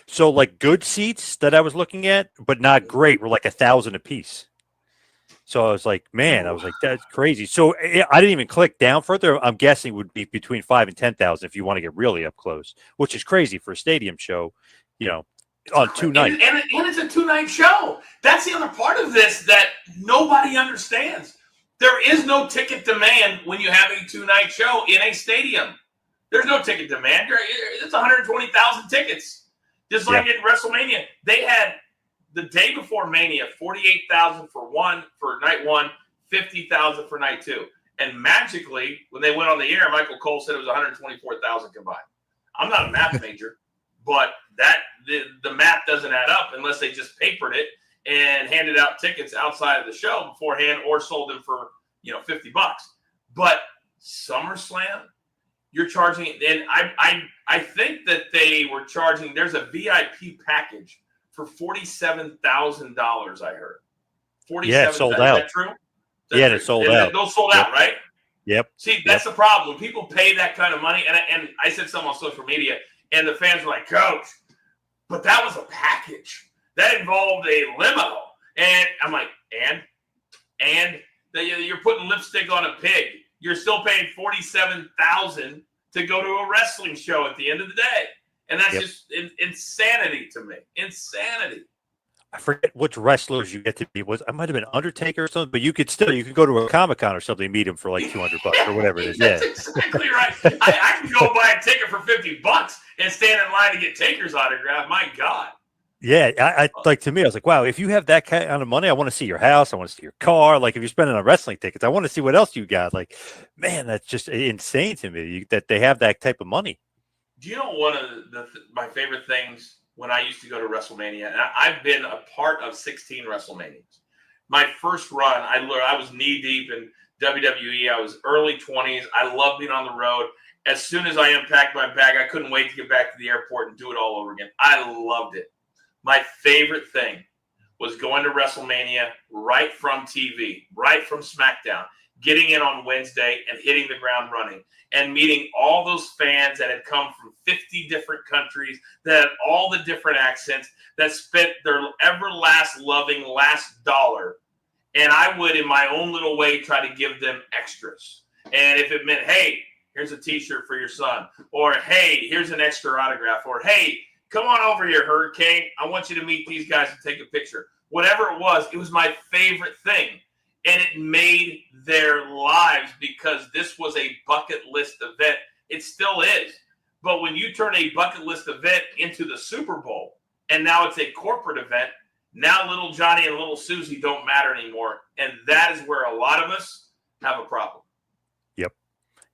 So good seats that I was looking at, but not great, were like $1,000 a piece. So I was like, man, that's crazy. So I didn't even click down further. I'm guessing it would be between 5,000 and 10,000 if you want to get really up close, which is crazy for a stadium show, on 2 nights. And it's a 2-night show. That's the other part of this that nobody understands. There is no ticket demand when you have a 2-night show in a stadium. There's no ticket demand. It's 120,000 tickets. Just like in WrestleMania, they had the day before Mania, 48,000 for night 1, 50,000 for night 2. And magically, when they went on the air, Michael Cole said it was 124,000 combined. I'm not a math major, but the math doesn't add up unless they just papered it and handed out tickets outside of the show beforehand or sold them for $50. But SummerSlam, you're charging, and I think that they were charging. There's a VIP package for $47,000. I heard. It's sold out. Is that true? It's sold out. Those sold out, right? Yep. See, that's the problem. When people pay that kind of money, and I said something on social media, and the fans were like, "Coach, but that was a package that involved a limo," and I'm like, and you're putting lipstick on a pig. you're still paying $47,000 to go to a wrestling show at the end of the day. And that's just insanity to me. Insanity. I forget which wrestlers you get to be. I might have been Undertaker or something, but you could go to a Comic-Con or something and meet him for like $200 or whatever it is. That's exactly right. I can go buy a ticket for $50 and stand in line to get Taker's autograph. My God. Yeah, I like, to me, I was like, wow, if you have that kind of money, I want to see your house, I want to see your car. Like, if you're spending on wrestling tickets, I want to see what else you got. Like, man, that's just insane to me that they have that type of money. Do you know one of my favorite things when I used to go to WrestleMania? And I've been a part of 16 WrestleManias. My first run, I was knee deep in WWE. I was early 20s. I loved being on the road. As soon as I unpacked my bag, I couldn't wait to get back to the airport and do it all over again. I loved it. My favorite thing was going to WrestleMania right from TV, right from SmackDown, getting in on Wednesday and hitting the ground running and meeting all those fans that had come from 50 different countries, that had all the different accents, that spent their loving last dollar. And I would, in my own little way, try to give them extras. And if it meant, hey, here's a T-shirt for your son, or hey, here's an extra autograph, or hey, come on over here, Hurricane. I want you to meet these guys and take a picture. Whatever it was my favorite thing. And it made their lives, because this was a bucket list event. It still is. But when you turn a bucket list event into the Super Bowl, and now it's a corporate event, now little Johnny and little Susie don't matter anymore. And that is where a lot of us have a problem.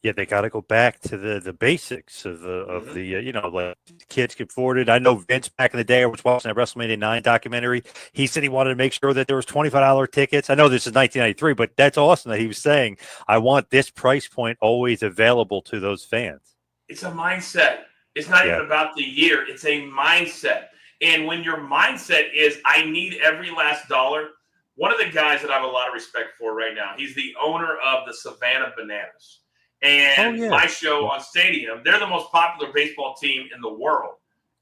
Yeah, they got to go back to the basics of the like kids can afford it. I know Vince back in the day, I was watching that WrestleMania 9 documentary. He said he wanted to make sure that there was $25 tickets. I know this is 1993, but that's awesome that he was saying, I want this price point always available to those fans. It's a mindset. It's not even about the year. It's a mindset. And when your mindset is, I need every last dollar. One of the guys that I have a lot of respect for right now, he's the owner of the Savannah Bananas. And my show on Stadium, they're the most popular baseball team in the world.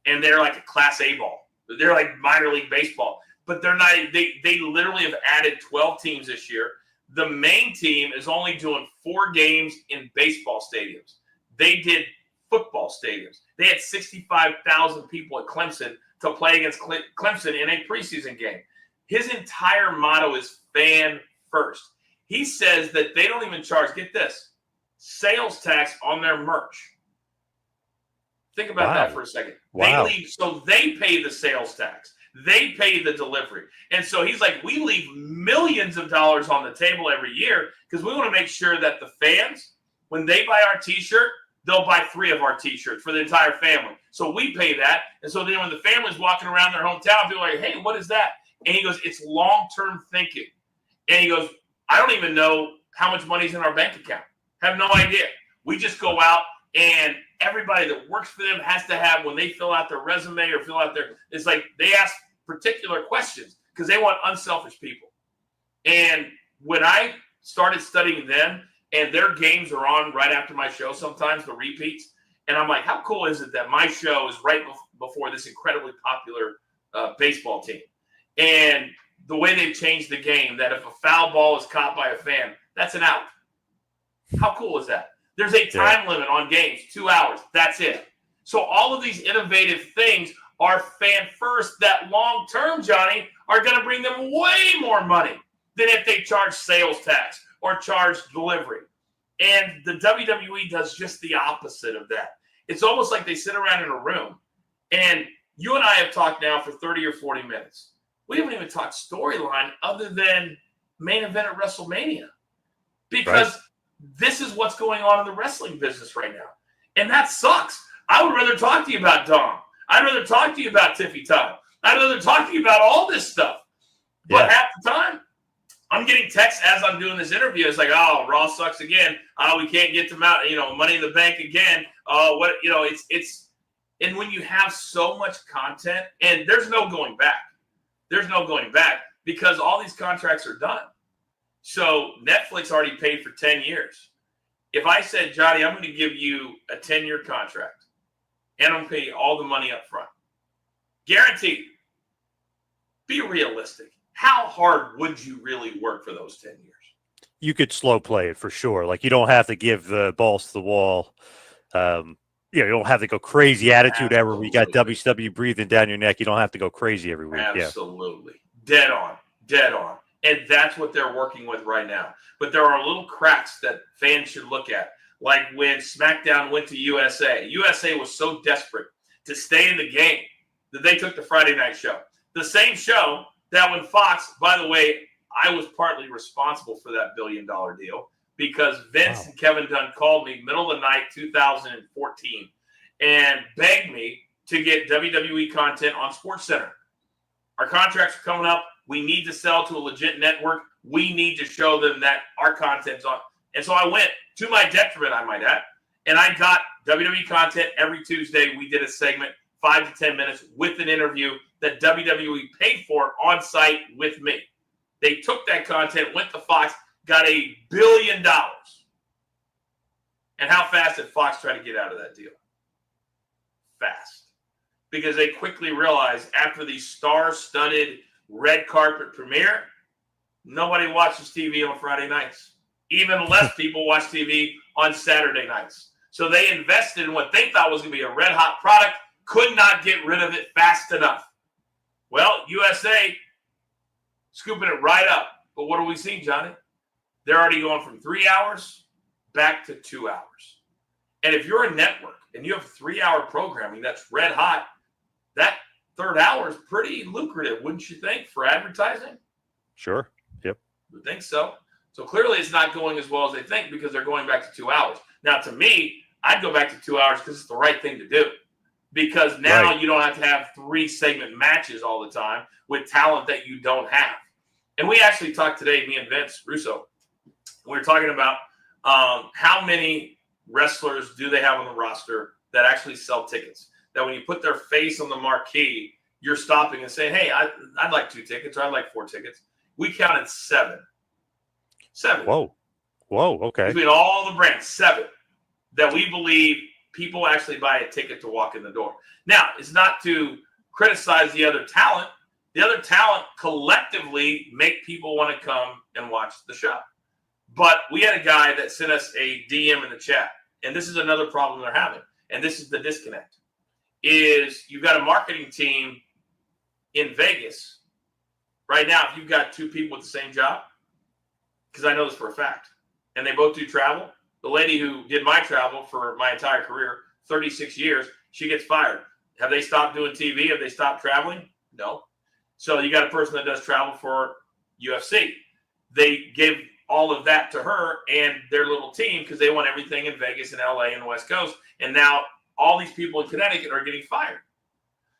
And they're like a Class A ball. They're like minor league baseball. But they're not, they literally have added 12 teams this year. The main team is only doing 4 games in baseball stadiums. They did football stadiums. They had 65,000 people at Clemson to play against Clemson in a preseason game. His entire motto is fan first. He says that they don't even charge, get this, sales tax on their merch. Think about that for a second. Wow. They pay the sales tax. They pay the delivery. And so he's like, we leave millions of dollars on the table every year because we want to make sure that the fans, when they buy our T-shirt, they'll buy 3 of our T-shirts for the entire family. So we pay that. And so then when the family's walking around their hometown, people are like, hey, what is that? And he goes, it's long-term thinking. And he goes, I don't even know how much money's in our bank account. Have no idea. We just go out, and everybody that works for them has to have, when they fill out their resume or fill out it's like they ask particular questions because they want unselfish people. And when I started studying them, and their games are on right after my show, sometimes the repeats, and I'm like, how cool is it that my show is right before this incredibly popular baseball team? And the way they've changed the game, that if a foul ball is caught by a fan, that's an out. How cool is that? There's a time limit on games, 2 hours. That's it. So all of these innovative things are fan first that long term, Johnny, are going to bring them way more money than if they charge sales tax or charge delivery. And the WWE does just the opposite of that. It's almost like they sit around in a room, and you and I have talked now for 30 or 40 minutes. We haven't even talked storyline other than main event at WrestleMania, because this is what's going on in the wrestling business right now. And that sucks. I would rather talk to you about Dom. I'd rather talk to you about Tiffy Tom. I'd rather talk to you about all this stuff. But half the time, I'm getting texts as I'm doing this interview. It's like, oh, Raw sucks again. Oh, we can't get them out. Money in the Bank again. Oh, it's. And when you have so much content, and there's no going back. There's no going back because all these contracts are done. So Netflix already paid for 10 years. If I said, Johnny, I'm going to give you a 10-year contract, and I'm going to pay you all the money up front, guaranteed. Be realistic. How hard would you really work for those 10 years? you could slow play it for sure. Like you don't have to give the balls to the wall. You don't have to go crazy attitude ever. We got WCW breathing down your neck. You don't have to go crazy every week. Absolutely. Dead on. Dead on. And that's what they're working with right now. But there are little cracks that fans should look at. Like when SmackDown went to USA. USA was so desperate to stay in the game that they took the Friday night show. The same show that when Fox, by the way, I was partly responsible for that $1 billion deal because Vince and Kevin Dunn called me middle of the night 2014 and begged me to get WWE content on SportsCenter. Our contracts are coming up. We need to sell to a legit network. We need to show them that our content's on. And so I went to my detriment, I might add, and I got WWE content every Tuesday. We did a segment, 5 to 10 minutes, with an interview that WWE paid for on site with me. They took that content, went to Fox, got $1 billion. And how fast did Fox try to get out of that deal? Fast. Because they quickly realized after the star-studded red carpet premiere, nobody watches TV on Friday nights. Even less people watch TV on Saturday nights. So they invested in what they thought was going to be a red-hot product, could not get rid of it fast enough. Well, USA scooping it right up. But what are we seeing, Johnny? They're already going from 3 hours back to 2 hours. And if you're a network and you have 3-hour programming that's red hot, that third hour is pretty lucrative, wouldn't you think, for advertising? Sure. Yep. I would think so. So clearly it's not going as well as they think because they're going back to 2 hours. Now, to me, I'd go back to 2 hours because it's the right thing to do. Because now you don't have to have 3-segment matches all the time with talent that you don't have. And we actually talked today, me and Vince Russo, we were talking about how many wrestlers do they have on the roster that actually sell tickets. That when you put their face on the marquee, you're stopping and saying, hey, I'd like 2 tickets or I'd like 4 tickets. We counted 7. 7. Whoa, okay. Between all the brands, 7 that we believe people actually buy a ticket to walk in the door. Now, it's not to criticize the other talent. The other talent collectively make people want to come and watch the show. But we had a guy that sent us a DM in the chat, and this is another problem they're having, and this is the disconnect, is you've got a marketing team in Vegas. Right now, if you've got 2 people with the same job, because I know this for a fact, and they both do travel, the lady who did my travel for my entire career, 36 years, she gets fired. Have they stopped doing TV? Have they stopped traveling? No. So you got a person that does travel for UFC. They give all of that to her and their little team because they want everything in Vegas and LA and the West Coast. And now all these people in Connecticut are getting fired.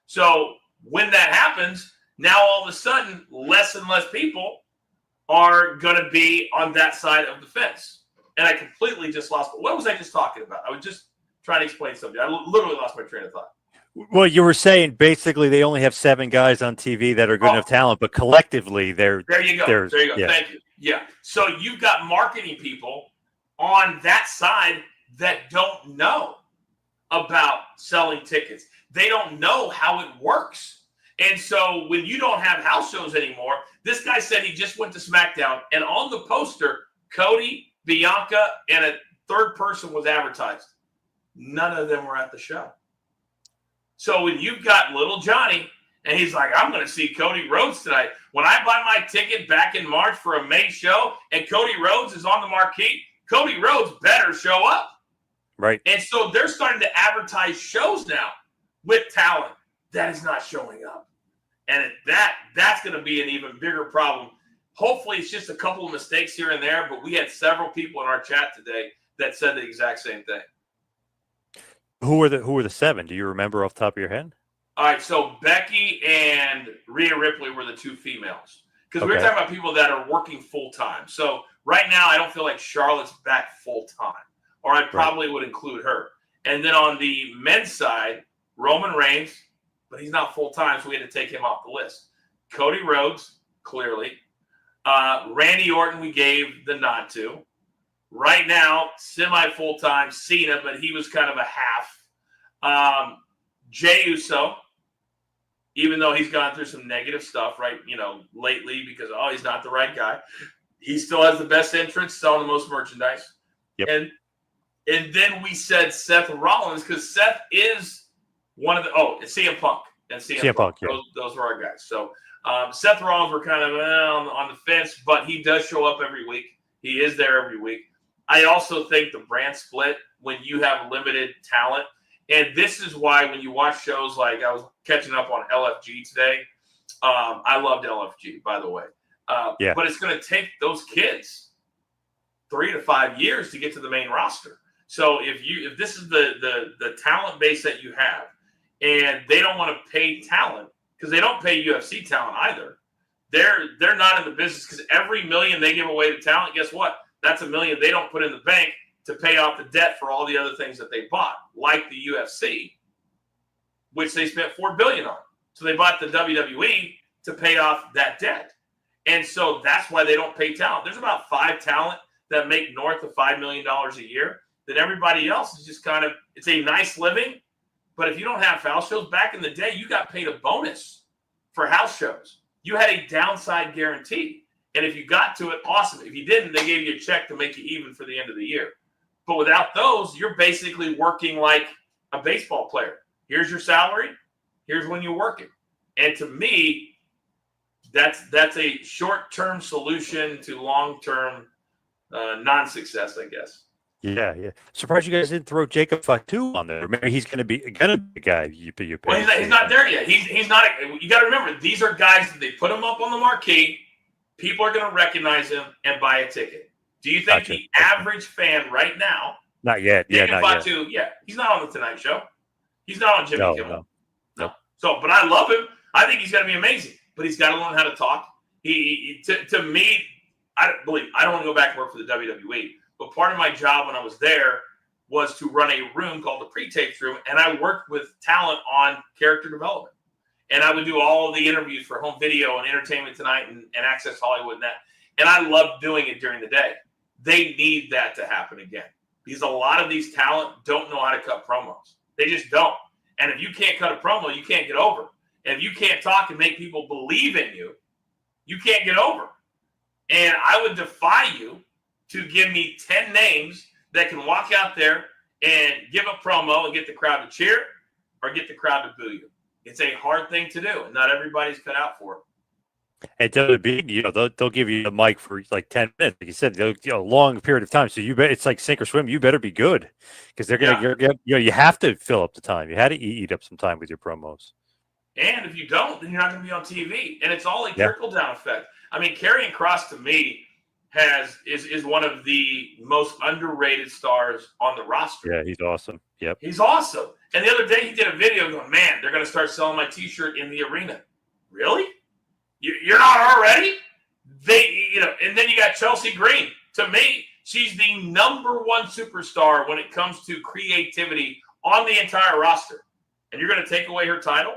So when that happens, now all of a sudden, less and less people are going to be on that side of the fence. And I completely just lost. What was I just talking about? I was just trying to explain something. I literally lost my train of thought. Well, you were saying basically they only have 7 guys on TV that are good enough talent, but collectively they're there. You go. There you go. Yeah. Thank you. Yeah. So you've got marketing people on that side that don't know about selling tickets. They don't know how it works. And so when you don't have house shows anymore, this guy said he just went to SmackDown, and on the poster, Cody, Bianca, and a third person was advertised. None of them were at the show. So when you've got little Johnny, and he's like, I'm going to see Cody Rhodes tonight. When I buy my ticket back in March for a May show, and Cody Rhodes is on the marquee, Cody Rhodes better show up. Right. And so they're starting to advertise shows now with talent that is not showing up. And that's going to be an even bigger problem. Hopefully it's just a couple of mistakes here and there, but we had several people in our chat today that said the exact same thing. Who were the 7? Do you remember off the top of your head? All right, so Becky and Rhea Ripley were the 2 females. Because we were talking about people that are working full-time. So right now I don't feel like Charlotte's back full-time, or I probably would include her. And then on the men's side, Roman Reigns, but he's not full-time, so we had to take him off the list. Cody Rhodes, clearly. Randy Orton, we gave the nod to. Right now, semi-full-time Cena, but he was kind of a half. Jey Uso, even though he's gone through some negative stuff, right? Lately because, he's not the right guy. He still has the best entrance, selling the most merchandise. Yep. And then we said Seth Rollins because Seth is one of the it's CM Punk and CM Punk. Yeah. Those were our guys. So Seth Rollins were kind of on the fence, but he does show up every week. He is there every week. I also think the brand split when you have limited talent, and this is why when you watch shows like I was catching up on LFG today. I loved LFG, by the way. But it's going to take those kids 3 to 5 years to get to the main roster. So if this is the talent base that you have, and they don't want to pay talent because they don't pay UFC talent either, they're not in the business because every million they give away to talent, guess what? That's $1 million they don't put in the bank to pay off the debt for all the other things that they bought, like the UFC, which they spent $4 billion on. So they bought the WWE to pay off that debt. And so that's why they don't pay talent. There's about 5 talent that make north of $5 million a year. Then everybody else is just kind of, it's a nice living. But if you don't have house shows, back in the day, you got paid a bonus for house shows. You had a downside guarantee. And if you got to it, awesome. If you didn't, they gave you a check to make you even for the end of the year. But without those, you're basically working like a baseball player. Here's your salary. Here's when you're working. And to me, that's a short-term solution to long-term non-success, I guess. Yeah. Surprised you guys didn't throw Jacob Fatu on there. Maybe he's going to be a guy you pay. Well, he's not there yet. He's not. You got to remember, these are guys that they put him up on the marquee. People are going to recognize him and buy a ticket. Do you think the average fan right now? Not yet. Jacob Fatu, he's not on the Tonight Show. He's not on Jimmy Kimmel. No. So, but I love him. I think he's going to be amazing. But he's got to learn how to talk. To me, I don't want to go back and work for the WWE. But part of my job when I was there was to run a room called the pre-tapes room, and I worked with talent on character development. And I would do all of the interviews for home video and Entertainment Tonight and Access Hollywood and that. And I loved doing it during the day. They need that to happen again. Because a lot of these talent don't know how to cut promos. They just don't. And if you can't cut a promo, you can't get over. And if you can't talk and make people believe in you, you can't get over. And I would defy you to give me 10 names that can walk out there and give a promo and get the crowd to cheer or get the crowd to boo you. It's a hard thing to do, and not everybody's cut out for it. At WWE, they'll give you a mic for like 10 minutes. Like you said, a long period of time. So it's like sink or swim. You better be good because they're gonna. You have to fill up the time. You had to eat up some time with your promos. And if you don't, then you're not going to be on TV. And it's all a trickle-down effect. I mean, Karrion Kross, to me, is one of the most underrated stars on the roster. Yeah, he's awesome. Yep. He's awesome. And the other day he did a video going, man, they're going to start selling my T-shirt in the arena. Really? You're not already? And then you got Chelsea Green. To me, she's the #1 superstar when it comes to creativity on the entire roster. And you're going to take away her title?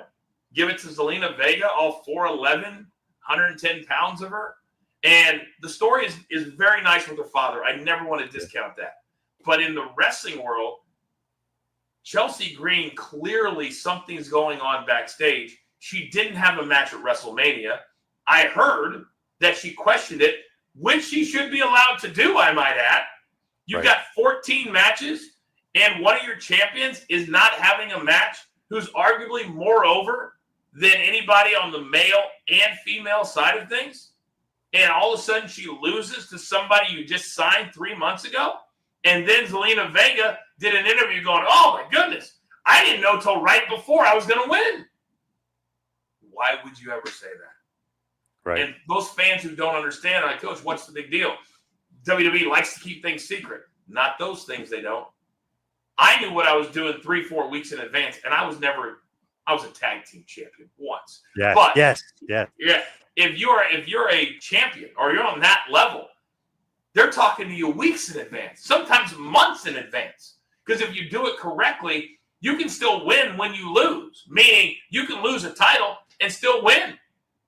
Give it to Zelina Vega, all 4'11", 110 pounds of her. And the story is very nice with her father. I never want to discount that. But in the wrestling world, Chelsea Green, clearly something's going on backstage. She didn't have a match at WrestleMania. I heard that she questioned it, which she should be allowed to do, I might add. You've got 14 matches, and one of your champions is not having a match who's arguably more over than anybody on the male and female side of things. And all of a sudden she loses to somebody you just signed 3 months ago. And then Zelina Vega did an interview going, oh my goodness, I didn't know till right before I was going to win. Why would you ever say that? Right. And those fans who don't understand, like, Coach, what's the big deal? WWE likes to keep things secret. Not those things they don't. I knew what I was doing 3-4 weeks in advance, and I was a tag team champion once. Yeah. But Yeah. If you're a champion or you're on that level, they're talking to you weeks in advance, sometimes months in advance. Because if you do it correctly, you can still win when you lose. Meaning you can lose a title and still win.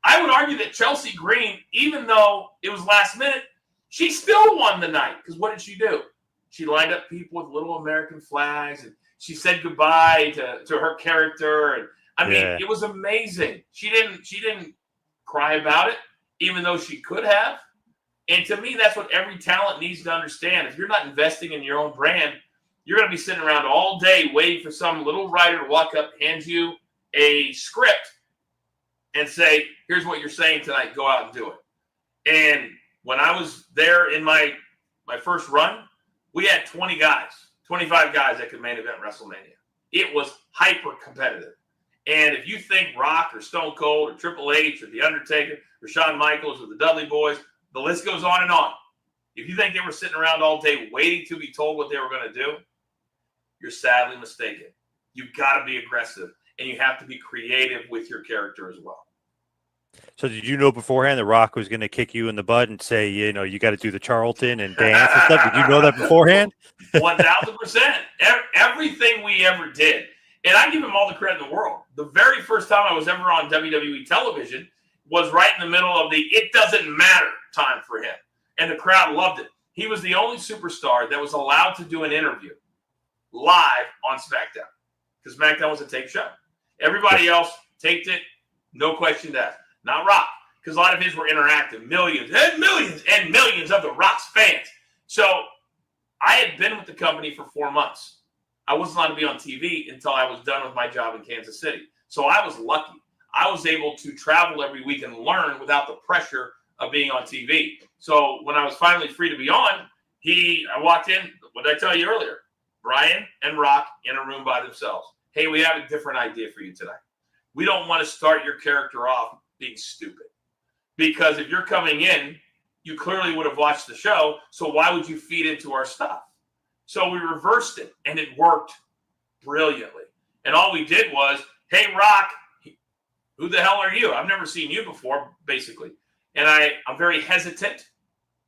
I would argue that Chelsea Green, even though it was last minute, she still won the night. Because what did she do? She lined up people with little American flags, and she said goodbye to her character. And I mean, It was amazing. She didn't cry about it, even though she could have. And to me, that's what every talent needs to understand. If you're not investing in your own brand, you're going to be sitting around all day waiting for some little writer to walk up, hand you a script, and say, here's what you're saying tonight. Go out and do it. And when I was there in my first run, we had 20 guys, 25 guys that could main event WrestleMania. It was hyper competitive. And if you think Rock or Stone Cold or Triple H or The Undertaker or Shawn Michaels or the Dudley Boys, the list goes on and on. If you think they were sitting around all day waiting to be told what they were going to do, you're sadly mistaken. You've got to be aggressive, and you have to be creative with your character as well. So did you know beforehand that Rock was going to kick you in the butt and say, you know, you got to do the Charlton and dance and stuff? Did you know that beforehand? 1,000%. Everything we ever did. And I give him all the credit in the world. The very first time I was ever on WWE television was right in the middle of the it doesn't matter time for him. And the crowd loved it. He was the only superstar that was allowed to do an interview live on SmackDown, because SmackDown was a tape show. Everybody else taped it, no question asked. Not Rock, because a lot of his were interactive. Millions and millions and millions of the Rock's fans. So I had been with the company for 4 months. I wasn't allowed to be on TV until I was done with my job in Kansas City. So I was lucky. I was able to travel every week and learn without the pressure of being on TV. So when I was finally free to be on, I walked in, what did I tell you earlier? Brian and Rock in a room by themselves. Hey, we have a different idea for you tonight. We don't want to start your character off being stupid. Because if you're coming in, you clearly would have watched the show, so why would you feed into our stuff? So we reversed it, and it worked brilliantly. And all we did was, hey, Rock, who the hell are you? I've never seen you before, basically. And I'm very hesitant.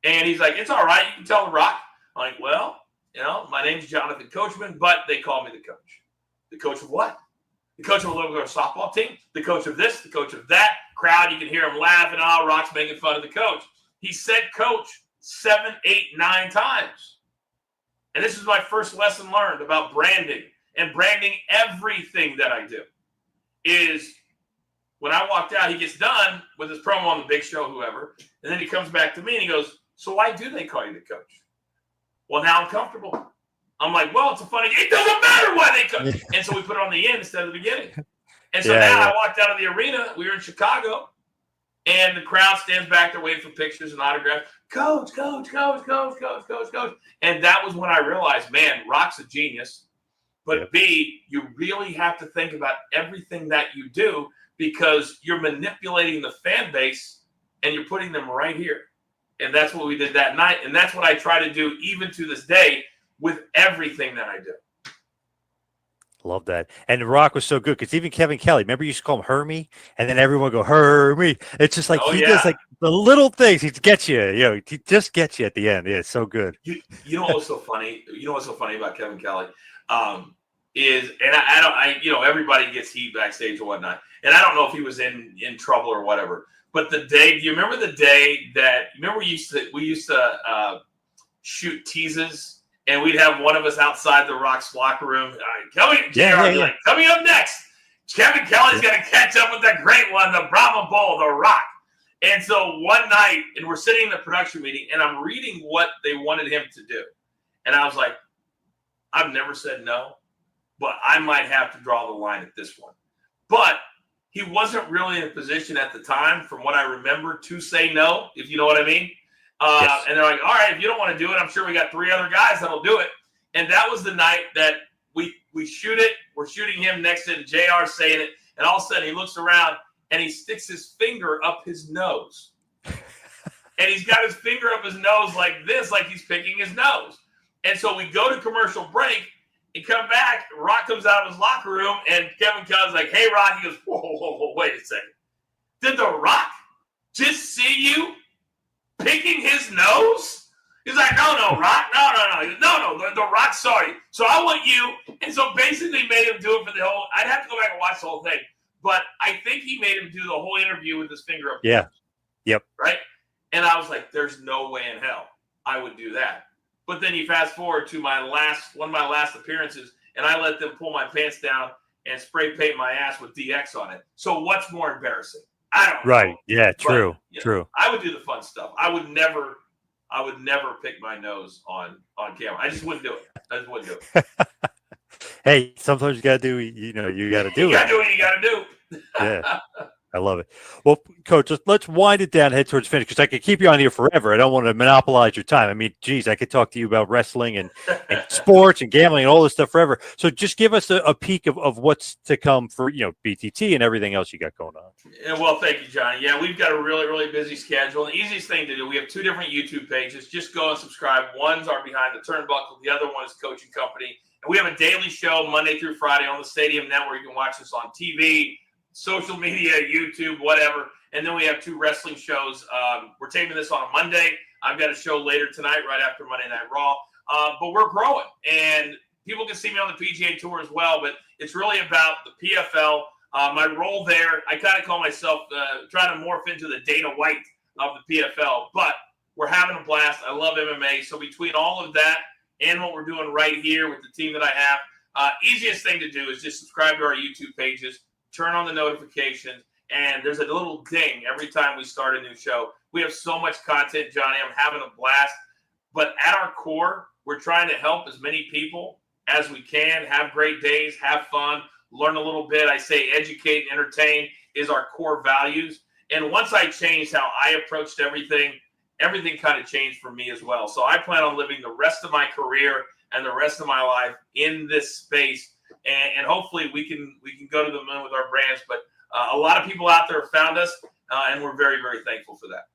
And he's like, it's all right. You can tell the Rock. I'm like, well, you know, my name's Jonathan Coachman, but they call me the coach. The coach of what? The coach of a little softball team? The coach of this? The coach of that? Crowd, you can hear him laughing. Oh, Rock's making fun of the coach. He said coach 7, 8, 9 times. And this is my first lesson learned about branding. And branding everything that I do is when I walked out, he gets done with his promo on the Big Show, whoever, and then he comes back to me and he goes, so why do they call you the coach? Well, now I'm comfortable. I'm like, well, it's a funny, it doesn't matter why they coach. And so we put it on the end instead of the beginning. And so I walked out of the arena. We were in Chicago, and the crowd stands back there waiting for pictures and autographs. Coach, coach, coach, coach, coach, coach, coach. And that was when I realized, man, Rock's a genius. But B, you really have to think about everything that you do, because you're manipulating the fan base and you're putting them right here. And that's what we did that night. And that's what I try to do even to this day with everything that I do. Love that. And Rock was so good because even Kevin Kelly, remember you used to call him Hermie, and then everyone go Hermie. It's just like he does like the little things. He gets you, he just gets you at the end. Yeah, it's so good. You know what's so funny? You know what's so funny about Kevin Kelly is, and I everybody gets heat backstage or whatnot, and I don't know if he was in trouble or whatever. But the day, do you remember the day that we used to shoot teases? And we'd have one of us outside the Rock's locker room. Coming up next, Kevin Kelly's going to catch up with the great one, the Brahma Bull, the Rock. And so one night, and we're sitting in the production meeting, and I'm reading what they wanted him to do. And I was like, I've never said no, but I might have to draw the line at this one. But he wasn't really in a position at the time, from what I remember, to say no, if you know what I mean. Yes. And they're like, all right, if you don't want to do it, I'm sure we got 3 other guys that'll do it. And that was the night that we shoot it. We're shooting him next to JR saying it. And all of a sudden he looks around and he sticks his finger up his nose. And he's got his finger up his nose like this, like he's picking his nose. And so we go to commercial break and come back. Rock comes out of his locker room and Kevin Kelly's like, hey, Rock. He goes, whoa, wait a second. Did the Rock just see you picking his nose? He's like, no, Rock, no, the Rock saw you. So I want you. And so basically made him do it for the whole, I'd have to go back and watch the whole thing. But I think he made him do the whole interview with his finger up. Yeah. Yep. Right? And I was like, there's no way in hell I would do that. But then you fast forward to one of my last appearances, and I let them pull my pants down and spray paint my ass with DX on it. So what's more embarrassing? I don't know. Right. Yeah, true. But, true. I would do the fun stuff. I would never I would never pick my nose on camera. I just wouldn't do it. Hey, sometimes you got to do, you got to do You got it. to do what you got to do. Yeah. I love it. Well, Coach, let's wind it down, head towards finish, because I could keep you on here forever. I don't want to monopolize your time. I mean, geez, I could talk to you about wrestling and sports and gambling and all this stuff forever. So just give us a peek of what's to come for, BTT and everything else you got going on. Yeah, well, thank you, Johnny. Yeah, we've got a really, really busy schedule. The easiest thing to do, we have 2 different YouTube pages. Just go and subscribe. One's our Behind the Turnbuckle. The other one is Coaching Company. And we have a daily show Monday through Friday on the Stadium Network. You can watch us on TV, social media, YouTube, whatever. And then we have 2 wrestling shows. We're taping this on a Monday. I've got a show later tonight, right after Monday Night Raw. But we're growing. And people can see me on the PGA Tour as well. But it's really about the PFL. My role there, I kind of call myself trying to morph into the Dana White of the PFL. But we're having a blast. I love MMA. So between all of that and what we're doing right here with the team that I have, easiest thing to do is just subscribe to our YouTube pages. Turn on the notifications, and there's a little ding every time we start a new show. We have so much content, Johnny. I'm having a blast. But at our core, we're trying to help as many people as we can, have great days, have fun, learn a little bit. I say educate and entertain is our core values. And once I changed how I approached everything kind of changed for me as well. So I plan on living the rest of my career and the rest of my life in this space. And hopefully we can go to the moon with our brands. But a lot of people out there have found us, and we're very, very thankful for that.